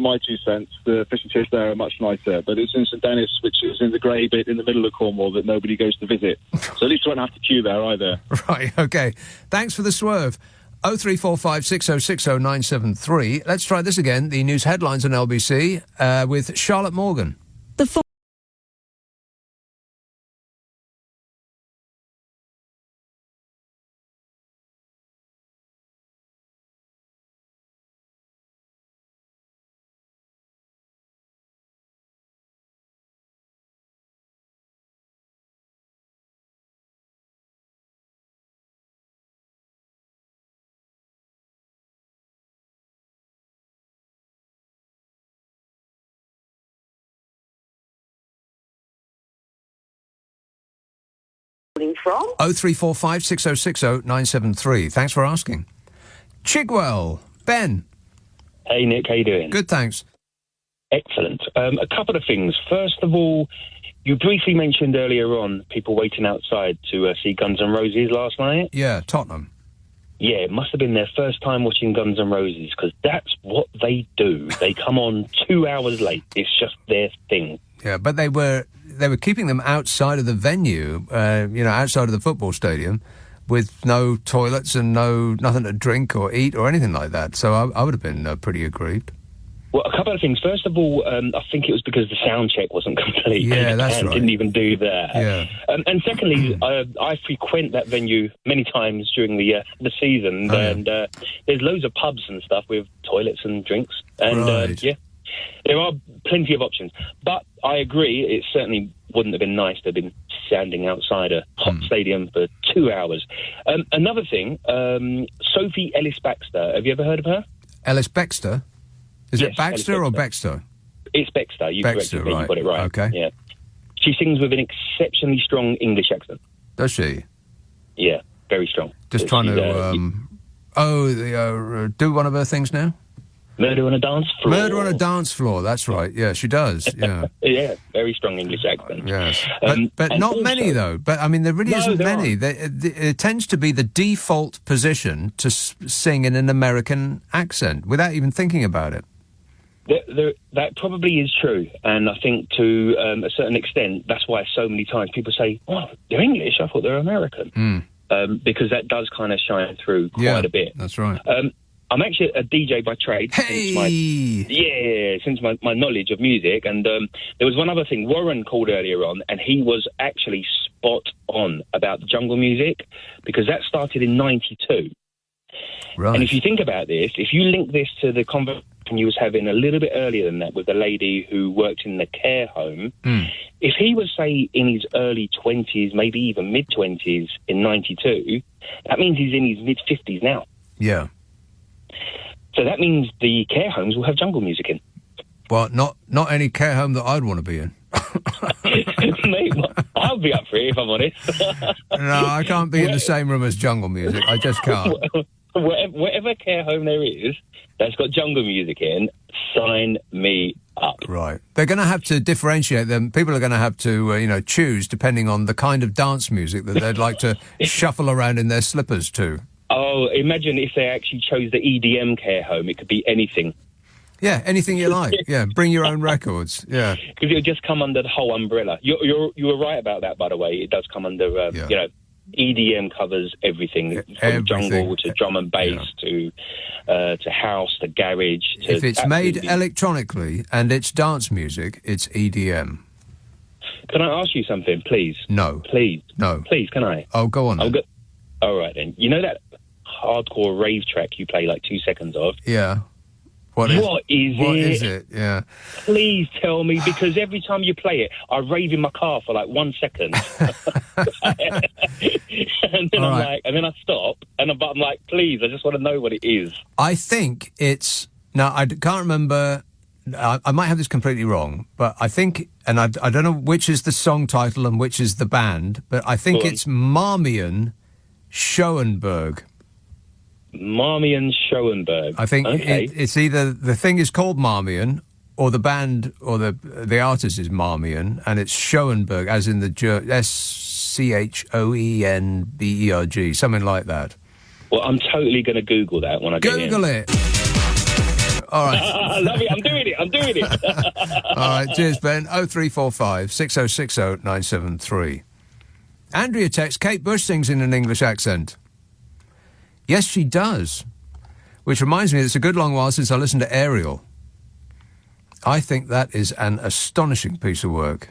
my 2 cents, the fish and chips there are much nicer. But it's in St Denis, which is in the grey bit in the middle of Cornwall that nobody goes to visit. So at least you won't have to queue there either. Right, okay. Thanks for the swerve. 0345 6060 973. Let's try this again. The news headlines on LBC with Charlotte Morgan. From 0345 6060 973. Thanks for asking. Chigwell, Ben. Hey Nick, how you doing? Good, thanks. Excellent. A couple of things. First of all, you briefly mentioned earlier on people waiting outside to see Guns N' Roses last night. Yeah, Tottenham. Yeah, it must have been their first time watching Guns N' Roses, because that's what they do. They come on 2 hours late. It's just their thing. Yeah, but they were keeping them outside of the venue, outside of the football stadium, with no toilets and nothing to drink or eat or anything like that. So I would have been pretty aggrieved. Well, a couple of things. First of all, I think it was because the sound check wasn't complete. Yeah, that's right. Didn't even do that. Yeah. And secondly, I frequent that venue many times during the season, and there's loads of pubs and stuff with toilets and drinks, and right. there are plenty of options. But I agree, it's certainly wouldn't have been nice to have been standing outside a hot stadium for 2 hours. Another thing, Sophie Ellis-Bextor. Have you ever heard of her? Ellis-Bextor? Is Yes, it Baxter or Bextor? It's Bextor. You Bextor, corrected me. right. You got it right. Okay. Yeah. She sings with an exceptionally strong English accent. Does she? Yeah, very strong. Just But trying she's, to do one of her things now? Murder on a Dance Floor. Murder on a Dance Floor, that's right. Yeah, she does, yeah. Yeah, very strong English accent. Yes. But and not also- many, though. But, I mean, there really No, isn't there many. It tends to be the default position to sing in an American accent without even thinking about it. That probably is true, and I think to a certain extent, that's why so many times people say, "Oh, they're English. I thought they were American," because that does kind of shine through quite a bit. That's right. I'm actually a DJ by trade. Hey! Since my knowledge of music, and there was one other thing. Warren called earlier on, and he was actually spot on about jungle music because that started in '92. Right. And if you think about this, if you link this to the conversation you was having a little bit earlier than that with the lady who worked in the care home, if he was, say, in his early 20s, maybe even mid-20s in '92, that means he's in his mid-50s now. Yeah. So that means the care homes will have jungle music in. Well, not any care home that I'd want to be in. Mate, I'll be up for it if I'm honest. No, I can't be in the same room as jungle music. I just can't. Whatever care home there is that's got jungle music in, sign me up. Right. They're going to have to differentiate them. People are going to have to, choose depending on the kind of dance music that they'd like to shuffle around in their slippers to. Oh, imagine if they actually chose the EDM care home. It could be anything. Yeah, anything you like. Yeah, bring your own records. Yeah. Because it'll just come under the whole umbrella. You were right about that, by the way. It does come under, EDM covers everything from jungle to drum and bass to house to garage. To If it's made electronically and it's dance music, it's EDM. Can I ask you something, please? No. Please. No. Please, can I? Oh, go on. All right, then. You know that hardcore rave track you play like 2 seconds of? Yeah. What is it? Yeah. Please tell me, because every time you play it, I rave in my car for like 1 second. And then and then I stop, and I'm like, please, I just want to know what it is. I think it's... Now, I can't remember... I might have this completely wrong, but I think... And I don't know which is the song title and which is the band, but I think it's Marmion Schoenberg. Marmion Schoenberg. I think it's either the thing is called Marmion or the band or the artist is Marmion, and it's Schoenberg, as in the Schoenberg, something like that. Well, I'm totally going to Google that when I get in. Google it. All right. I love it. I'm doing it. All right. Cheers, Ben. 0345 6060 973. Andrea texts, Kate Bush sings in an English accent. Yes, she does. Which reminds me, it's a good long while since I listened to Ariel. I think that is an astonishing piece of work.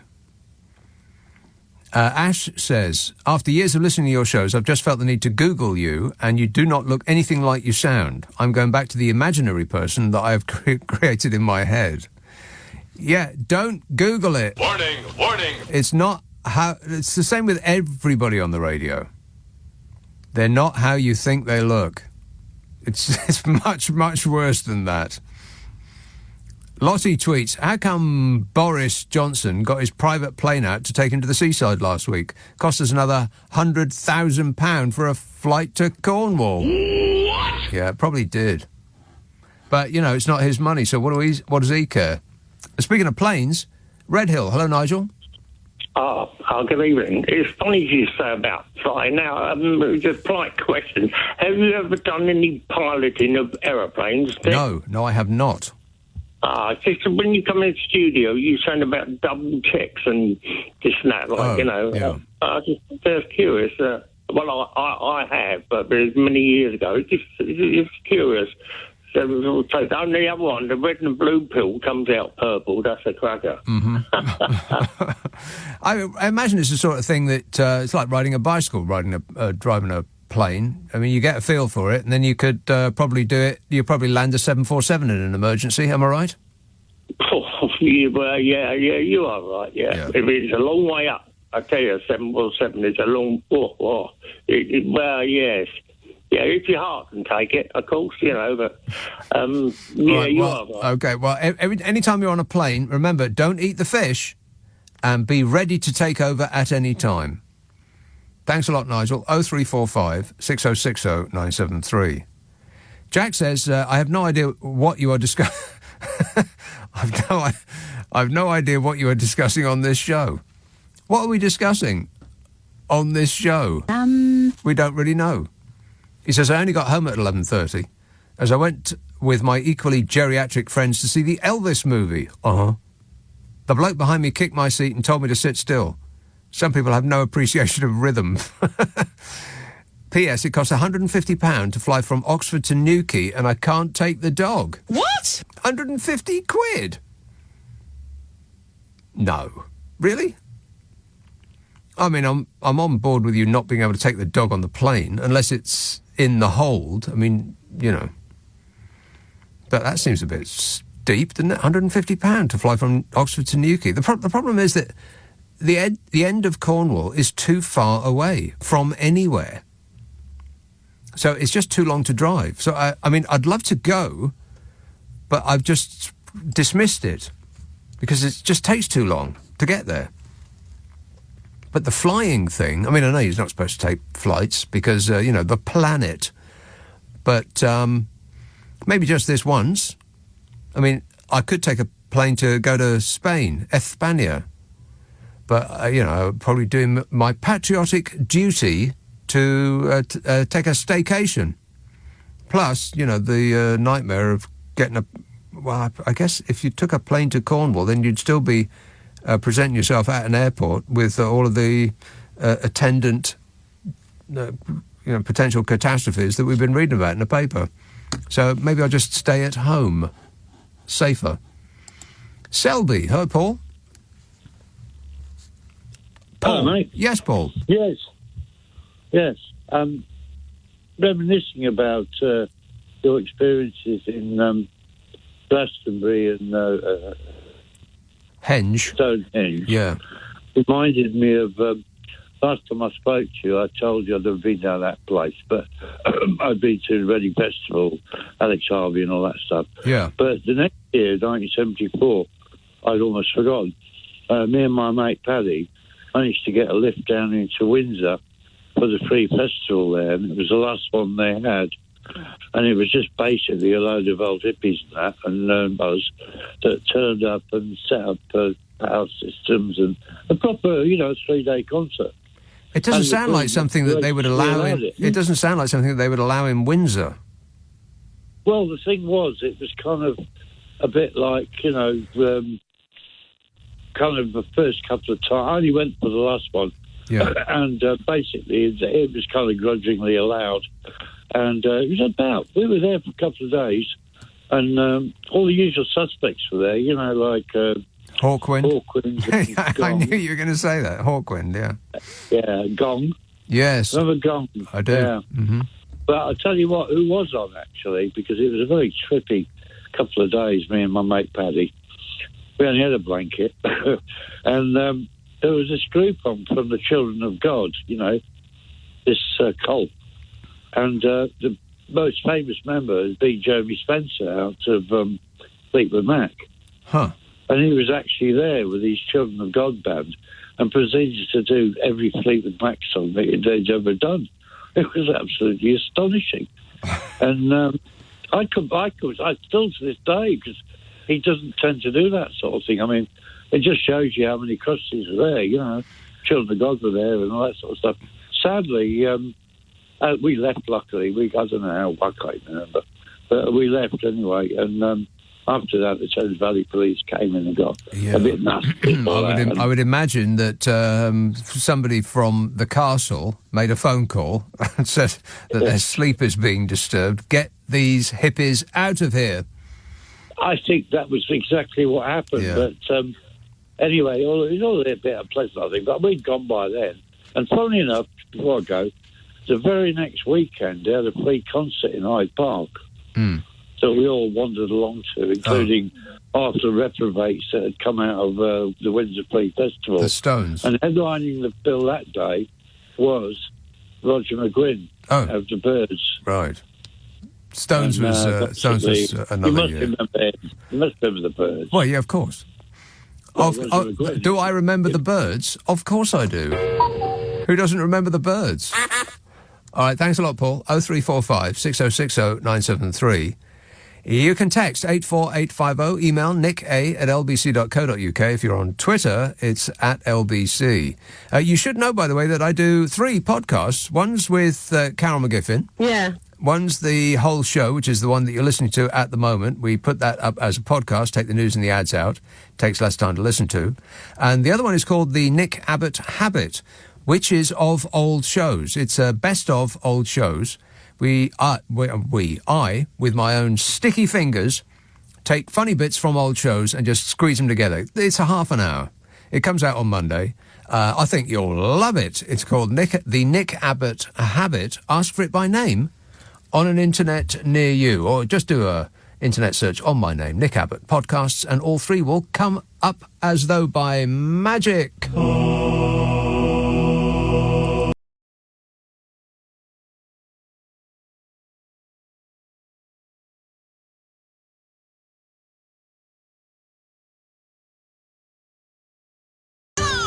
Ash says, after years of listening to your shows, I've just felt the need to Google you, and you do not look anything like you sound. I'm going back to the imaginary person that I have created in my head. Yeah, don't Google it. Warning, warning. It's not how... It's the same with everybody on the radio. They're not how you think they look. It's much, much worse than that. Lottie tweets, how come Boris Johnson got his private plane out to take him to the seaside last week? Cost us another £100,000 for a flight to Cornwall. What? Yeah, it probably did. But, it's not his money, so what does he care? Speaking of planes, Red Hill. Hello, Nigel. Good evening. It's funny you say about flying. Now, just a polite question. Have you ever done any piloting of aeroplanes? No, I have not. Just when you come in the studio, you saying about double checks and this and that, Yeah. I just curious. Well, I have, but it was many years ago. It's curious. So the only other one, the red and blue pill comes out purple. That's a cracker. Mm-hmm. I imagine it's the sort of thing that it's like riding a bicycle, driving a plane. I mean, you get a feel for it, and then you could probably do it. You probably land a 747 in an emergency. Am I right? Oh, yeah, you are right, yeah. It's a long way up. I tell you, 747 is a long... well, yes. Yeah, if your heart can take it, of course, but... you are right. OK, well, any time you're on a plane, remember, don't eat the fish and be ready to take over at any time. Thanks a lot, Nigel. 0345 6060 973. Jack says, I have no idea what you are discussing... I've no idea what you are discussing on this show. What are we discussing on this show? We don't really know. He says, I only got home at 11:30 as I went with my equally geriatric friends to see the Elvis movie. The bloke behind me kicked my seat and told me to sit still. Some people have no appreciation of rhythm. P.S. It costs £150 to fly from Oxford to Newquay and I can't take the dog. What? 150 quid? No. Really? I mean, I'm on board with you not being able to take the dog on the plane unless it's in the hold. I mean, But that seems a bit steep, doesn't it? £150 to fly from Oxford to Newquay. The problem is that the end of Cornwall is too far away from anywhere. So it's just too long to drive. So, I mean, I'd love to go, but I've just dismissed it because it just takes too long to get there. But the flying thing, I mean, I know you're not supposed to take flights because, the planet. But maybe just this once. I mean, I could take a plane to go to Spain, España. But, probably doing my patriotic duty to take a staycation. Plus, the nightmare of getting well, I guess if you took a plane to Cornwall, then you'd still be presenting yourself at an airport with all of the attendant, potential catastrophes that we've been reading about in the paper. So maybe I'll just stay at home. Safer. Selby. Hello, Paul. Hello, mate. Yes, Paul. Yes. Reminiscing about your experiences in Glastonbury and Stonehenge. Yeah. Reminded me of last time I spoke to you, I told you I'd never been down that place, but I'd been to the Reading Festival, Alex Harvey and all that stuff. Yeah. But the next year, 1974, I'd almost forgotten. Me and my mate Paddy managed to get a lift down into Windsor for the free festival there, and it was the last one they had. And it was just basically a load of old hippies and that, and us that turned up and set up power systems and a proper, 3-day concert. It doesn't sound like something that they would allow in. It doesn't sound like something that they would allow in Windsor. Well, the thing was, it was kind of a bit like, kind of the first couple of times. I only went for the last one. Yeah. And basically, it was kind of grudgingly allowed. And it was we were there for a couple of days, and all the usual suspects were there, like... Hawkwind. I knew you were going to say that. Hawkwind, yeah. Yeah, Gong. Yes. Remember Gong? I do. Yeah. Mm-hmm. But I'll tell you what, who was on, actually, because it was a very trippy couple of days, me and my mate Paddy. We only had a blanket. And there was this group on from the Children of God, this cult. And the most famous member has been Jeremy Spencer out of Fleetwood Mac. Huh. And he was actually there with his Children of God band and proceeded to do every Fleetwood Mac song that they'd ever done. It was absolutely astonishing. And I still to this day, because he doesn't tend to do that sort of thing. I mean, it just shows you how many crusties are there, Children of God were there and all that sort of stuff. Sadly, we left, luckily. I don't know how, I can't remember. But we left anyway, and after that, the Thames Valley Police came in and got a bit nasty. I would imagine that somebody from the castle made a phone call and said that their sleep is being disturbed. Get these hippies out of here. I think that was exactly what happened. Yeah. But anyway, it was all a bit unpleasant, I think. But we'd gone by then. And funnily enough, before I go, the very next weekend, they had a free concert in Hyde Park. Mm. So we all wandered along to, including half the reprobates that had come out of the Windsor Flea Festival. The Stones. And headlining the bill that day was Roger McGuinn of the Byrds. Right. Stones was another year. You must remember the Byrds. Well, yeah, of course. Do I remember the Byrds? Of course I do. Who doesn't remember the Byrds? All right, thanks a lot, Paul. 0345 6060 973. You can text 84850, email nick@lbc.co.uk. If you're on Twitter, it's @LBC. You should know, by the way, that I do 3 podcasts. One's with Carol McGiffin. Yeah. One's the whole show, which is the one that you're listening to at the moment. We put that up as a podcast, take the news and the ads out. Takes less time to listen to. And the other one is called the Nick Abbot Habit, which is of old shows. It's a best of old shows. I, with my own sticky fingers, take funny bits from old shows and just squeeze them together. It's a half an hour. It comes out on Monday. I think you'll love it. It's called the Nick Abbot Habit. Ask for it by name on an internet near you, or just do a internet search on my name, Nick Abbott Podcasts, and all 3 will come up as though by magic.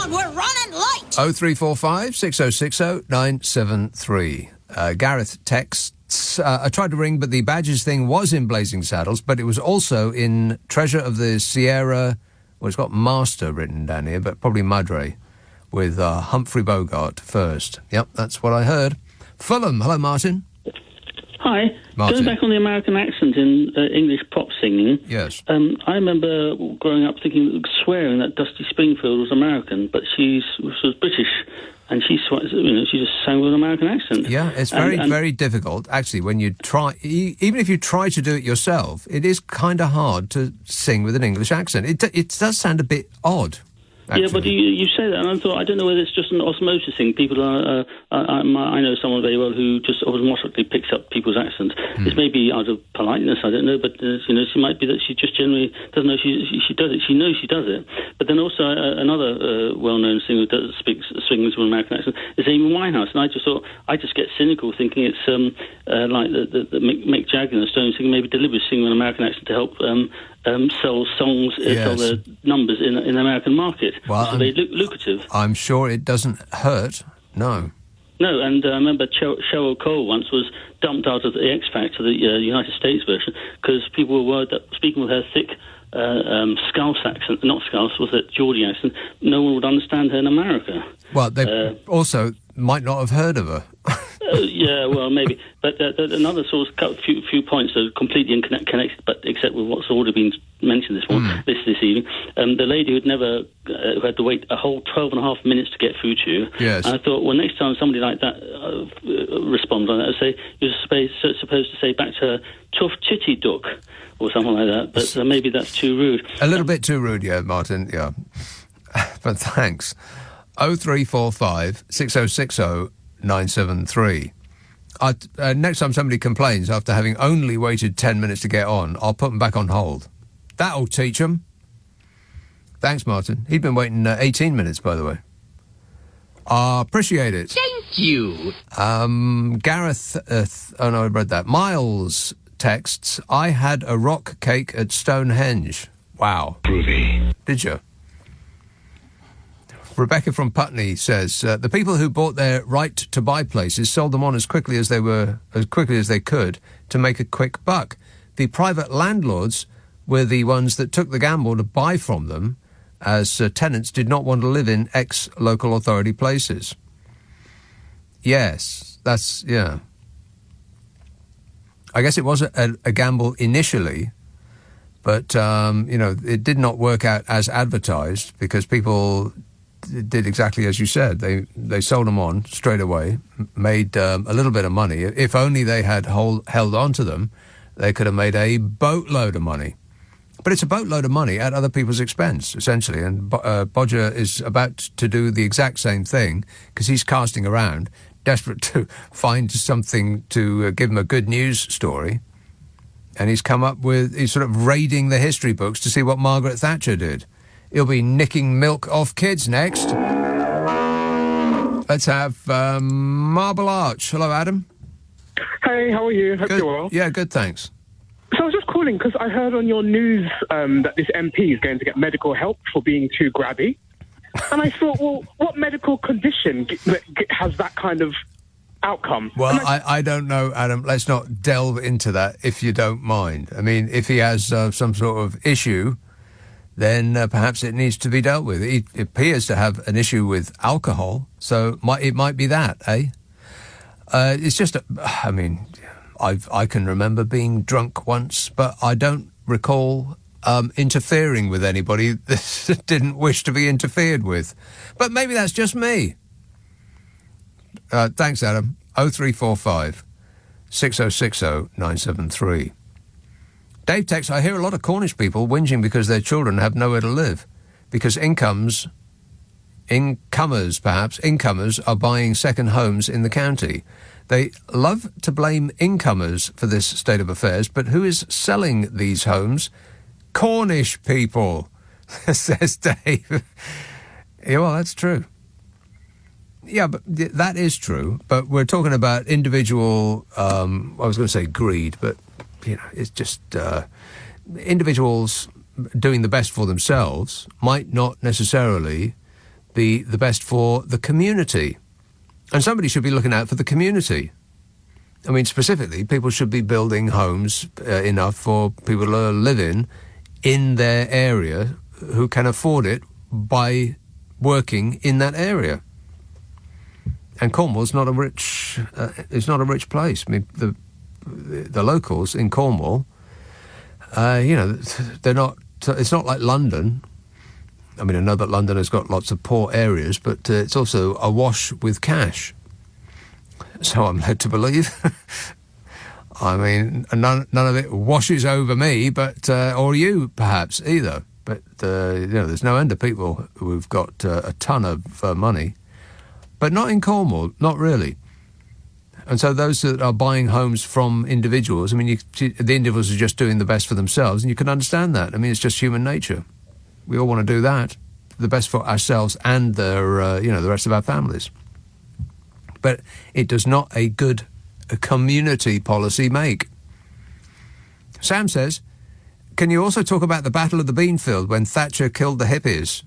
We're running late. 0345 6060 973. Gareth texts, I tried to ring, but the badges thing was in Blazing Saddles, but it was also in Treasure of the Sierra. Well, it's got Master written down here, but probably Madre, with Humphrey Bogart first. Yep, that's what I heard. Fulham, hello, Martin. Hi. Martin. Going back on the American accent in English pop singing. Yes. I remember growing up thinking, swearing that Dusty Springfield was American, but she was British, and she just sang with an American accent. Yeah, it's very difficult, actually, when you try, even if you try to do it yourself, it is kind of hard to sing with an English accent. It does sound a bit odd. Actually. Yeah, but you say that, and I thought, I don't know whether it's just an osmosis thing. People are, I know someone very well who just automatically picks up people's accents. It's maybe out of politeness, I don't know, but she might be that she just generally doesn't know she does it. She knows she does it. But then also another well-known singer who sings with an American accent is Amy Winehouse, and I just get cynical thinking it's like the Mick Jagger and the Stones singing, maybe deliberately singing with an American accent to help sell songs, sell their numbers in the American market. Well, so they look lucrative. I'm sure it doesn't hurt. No. No, and I remember Cheryl Cole once was dumped out of the X Factor, the United States version, because people were worried that speaking with her thick Scouse accent, not Scouse, was it Geordie accent, no one would understand her in America. Well, they also might not have heard of her. Yeah, well, maybe. But another sort of few points that are completely unconnected, but except with what's already been mentioned this morning, this evening. The lady who had to wait a whole 12 and a half minutes to get through to you. Yes. And I thought, well, next time somebody like that responds like that, you're supposed to say back to her, tough titty duck, or something like that. But maybe that's too rude. A little bit too rude, yeah, Martin, yeah. But thanks. 0345 6060 973. Next time somebody complains after having only waited 10 minutes to get on, I'll put them back on hold. That'll teach them. Thanks, Martin. He'd been waiting 18 minutes, by the way. I appreciate it. Thank you. Gareth, oh no, I read that. Miles texts, I had a rock cake at Stonehenge. Wow. Groovy. Did you? Rebecca from Putney says the people who bought their right to buy places sold them on as quickly as they could to make a quick buck. The private landlords were the ones that took the gamble to buy from them, as tenants did not want to live in ex-local authority places. Yes, yeah. I guess it was a gamble initially, but it did not work out as advertised because people did exactly as you said. They sold them on straight away, made a little bit of money. If only they had held on to them, they could have made a boatload of money. But it's a boatload of money at other people's expense, essentially. And Bodger is about to do the exact same thing because he's casting around, desperate to find something to give him a good news story. And he's sort of raiding the history books to see what Margaret Thatcher did. He'll be nicking milk off kids next. Let's have Marble Arch. Hello, Adam. Hey, how are you? Hope you're well. Yeah, good, thanks. So I was just calling because I heard on your news that this MP is going to get medical help for being too grabby. And I thought, well, what medical condition has that kind of outcome? Well, I don't know, Adam. Let's not delve into that, if you don't mind. I mean, if he has some sort of issue, then perhaps it needs to be dealt with. He appears to have an issue with alcohol, so it might be that, eh? It's just, I can remember being drunk once, but I don't recall interfering with anybody that didn't wish to be interfered with. But maybe that's just me. Thanks, Adam. 0345 6060 973. Dave texts, I hear a lot of Cornish people whinging because their children have nowhere to live. Because incomers are buying second homes in the county. They love to blame incomers for this state of affairs, but who is selling these homes? Cornish people, says Dave. Yeah, well, that's true. Yeah, but that is true. But we're talking about individual, I was going to say greed, but, it's just individuals doing the best for themselves might not necessarily be the best for the community. And somebody should be looking out for the community. I mean, specifically, people should be building homes enough for people to live in their area who can afford it by working in that area. And Cornwall's not a rich. It's not a rich place. I mean, the locals in Cornwall, they're not. It's not like London. I mean, I know that London has got lots of poor areas, but it's also awash with cash. So I'm led to believe. I mean, none of it washes over me, but or you perhaps either. But there's no end of people who've got a ton of money, but not in Cornwall, not really. And so those that are buying homes from individuals, I mean, the individuals are just doing the best for themselves, and you can understand that. I mean, it's just human nature. We all want to do that, the best for ourselves and the rest of our families. But it does not a good community policy make. Sam says, can you also talk about the Battle of the Beanfield when Thatcher killed the hippies?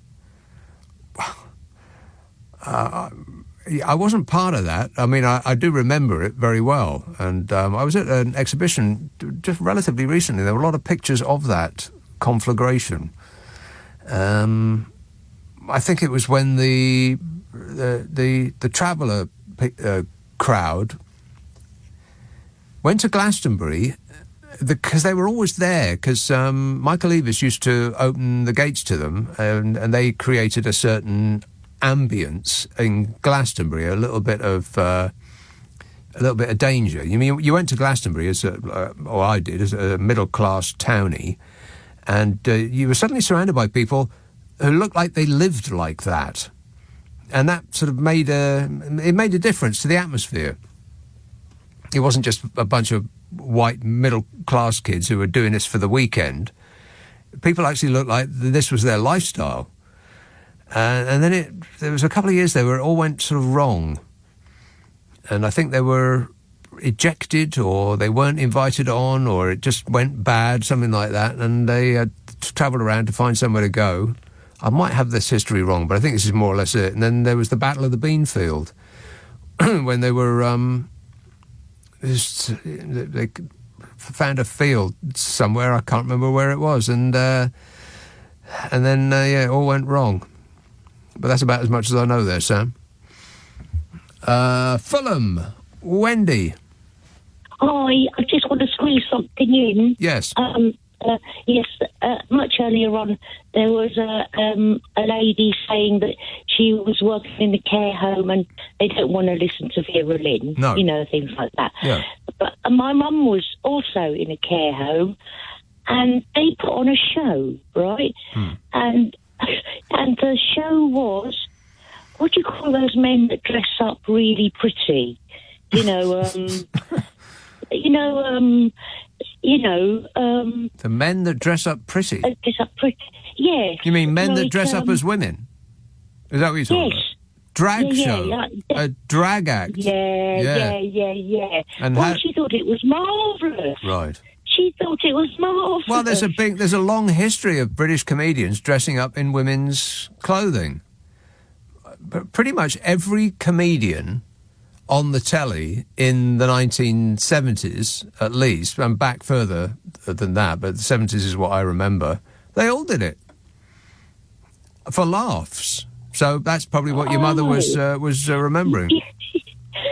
I wasn't part of that. I mean, I do remember it very well. And I was at an exhibition just relatively recently. There were a lot of pictures of that conflagration. I think it was when the Traveller crowd went to Glastonbury, because they were always there, because Michael Eavis used to open the gates to them, and they created a certain ambience in Glastonbury, a little bit of danger. You mean you went to Glastonbury or I did, as a middle-class townie, and you were suddenly surrounded by people who looked like they lived like that, and that sort of made a difference to the atmosphere. It wasn't just a bunch of white middle-class kids who were doing this for the weekend. People actually looked like this was their lifestyle. And then there was a couple of years there where it all went sort of wrong. And I think they were ejected, or they weren't invited on, or it just went bad, something like that. And they had travelled around to find somewhere to go. I might have this history wrong, but I think this is more or less it. And then there was the Battle of the Beanfield, when they were... they found a field somewhere, I can't remember where it was, and then it all went wrong. But that's about as much as I know there, Sam. Fulham, Wendy. Hi, I just want to squeeze something in. Yes. Much earlier on, there was a lady saying that she was working in a care home and they don't want to listen to Vera Lynn. No. Things like that. Yeah. But my mum was also in a care home, and they put on a show, right? And the show was, what do you call those men that dress up really pretty? you know... the men that dress up pretty? Dress up pretty, yes. You mean men that Like, dress up as women? Is that what you're talking about? Drag show? A drag act? Yeah. And well, she thought it was marvellous. Right. She thought it was marvellous. Well, there's a long history of British comedians dressing up in women's clothing. But pretty much every comedian on the telly in the 1970s, at least, and back further than that, but the 70s is what I remember, they all did it. For laughs. So that's probably what your mother was remembering.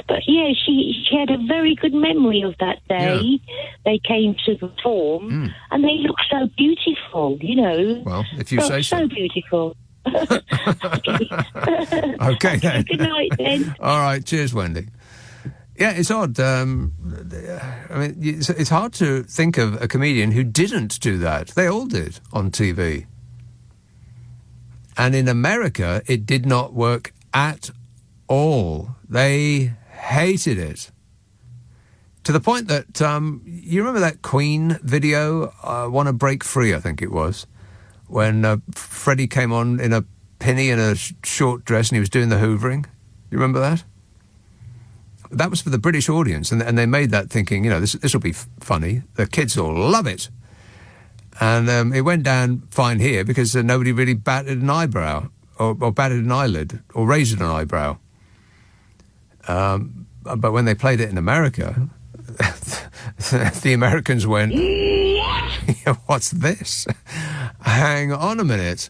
But yeah, she had a very good memory of that day. Yeah. They came to perform, and they looked so beautiful, you know. Well, if you say so. So beautiful. Okay, then. Good night, then. All right, cheers, Wendy. Yeah, it's odd. I mean, it's hard to think of a comedian who didn't do that. They all did on TV. And in America, it did not work at all. They hated it. To the point that, you remember that Queen video, Wanna Break Free, I think it was, when Freddie came on in a pinny and a short dress and he was doing the hoovering? You remember that? That was for the British audience, and they made that thinking, you know, this will be funny. The kids will love it. And it went down fine here because nobody really batted an eyebrow or batted an eyelid or raised an eyebrow. But when they played it in America, the Americans went, "What? What's this? Hang on a minute."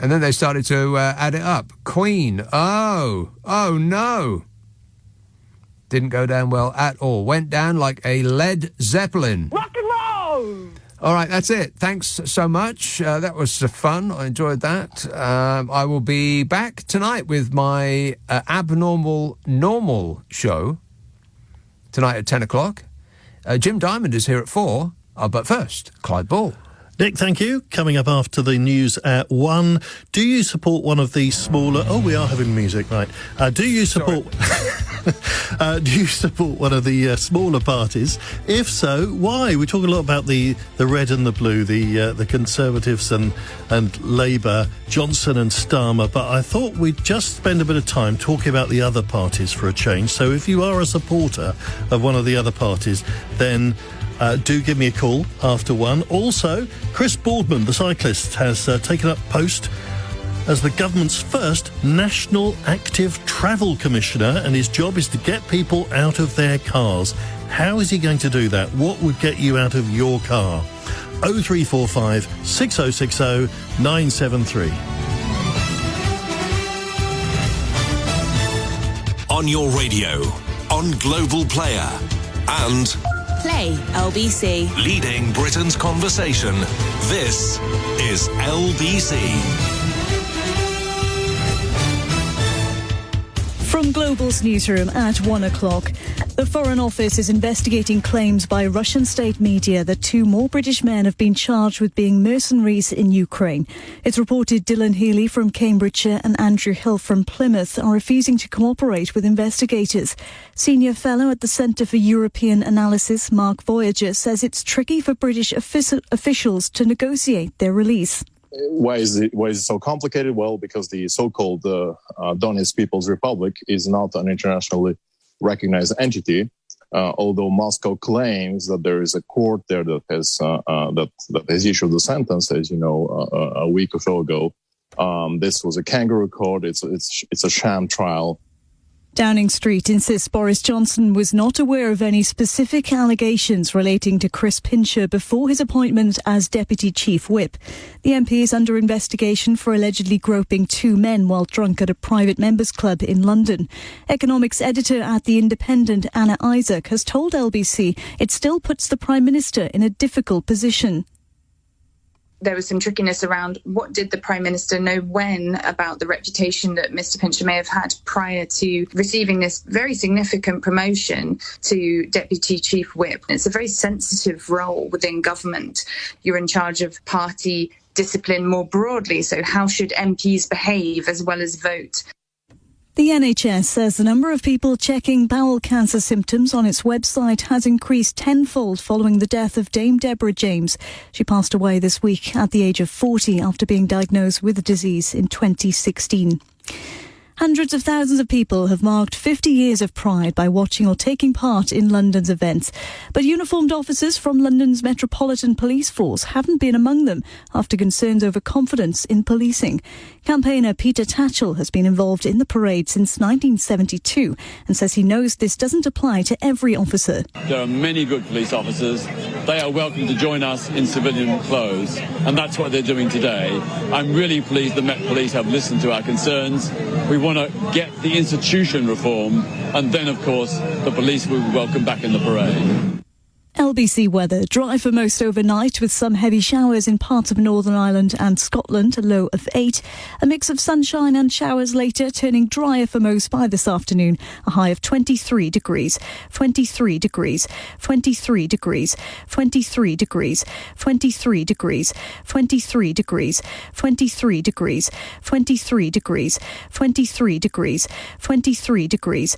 And then they started to add it up. Queen, oh no. Didn't go down well at all. Went down like a Led Zeppelin. Rock and roll! All right, that's it. Thanks so much. That was fun. I enjoyed that. I will be back tonight with my Abnormal Normal show, tonight at 10 o'clock. Jim Diamond is here at 4. But first, Clyde Ball. Nick, thank you. Coming up after the news at 1. Do you support one of the smaller... Oh, we are having music, right. Do you support... do you support one of the smaller parties? If so, why? We talk a lot about the red and the blue, the Conservatives and Labour, Johnson and Starmer, but I thought we'd just spend a bit of time talking about the other parties for a change. So if you are a supporter of one of the other parties, then... do give me a call after 1. Also, Chris Boardman, the cyclist, has taken up post as the government's first National Active Travel Commissioner, and his job is to get people out of their cars. How is he going to do that? What would get you out of your car? 0345 6060 973. On your radio, on Global Player, and... Play LBC. Leading Britain's conversation. This is LBC. From Global's newsroom at 1 o'clock, the Foreign Office is investigating claims by Russian state media that 2 more British men have been charged with being mercenaries in Ukraine. It's reported Dylan Healy from Cambridgeshire and Andrew Hill from Plymouth are refusing to cooperate with investigators. Senior fellow at the Centre for European Analysis, Mark Voyager, says it's tricky for British officials to negotiate their release. Why is it so complicated? Well, because the so-called Donetsk People's Republic is not an internationally recognized entity, although Moscow claims that there is a court there that has issued the sentence, as you know, a week or so ago. This was a kangaroo court. It's a sham trial. Downing Street insists Boris Johnson was not aware of any specific allegations relating to Chris Pincher before his appointment as Deputy Chief Whip. The MP is under investigation for allegedly groping 2 men while drunk at a private members' club in London. Economics editor at The Independent, Anna Isaac, has told LBC it still puts the Prime Minister in a difficult position. There was some trickiness around what did the Prime Minister know when about the reputation that Mr Pincher may have had prior to receiving this very significant promotion to Deputy Chief Whip. It's a very sensitive role within government. You're in charge of party discipline more broadly, so how should MPs behave as well as vote? The The NHS says the number of people checking bowel cancer symptoms on its website has increased tenfold following the death of Dame Deborah James. She passed away this week at the age of 40 after being diagnosed with the disease in 2016. Hundreds of thousands of people have marked 50 years of pride by watching or taking part in London's events. But uniformed officers from London's Metropolitan Police Force haven't been among them after concerns over confidence in policing. Campaigner Peter Tatchell has been involved in the parade since 1972 and says he knows this doesn't apply to every officer. There are many good police officers. They are welcome to join us in civilian clothes, and that's what they're doing today. I'm really pleased the Met Police have listened to our concerns. We want to get the institution reform, and then, of course, the police will be welcome back in the parade. LBC weather. Dry for most overnight with some heavy showers in parts of Northern Ireland and Scotland, a low of 8. A mix of sunshine and showers later, turning drier for most by this afternoon, a high of 23 degrees. 23 degrees. 23 degrees. 23 degrees. 23 degrees. 23 degrees. 23 degrees. 23 degrees. 23 degrees. 23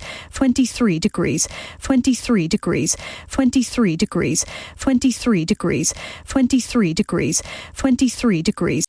degrees. 23 degrees. 23 degrees. 23 degrees. 23 degrees, 23 degrees, 23 degrees.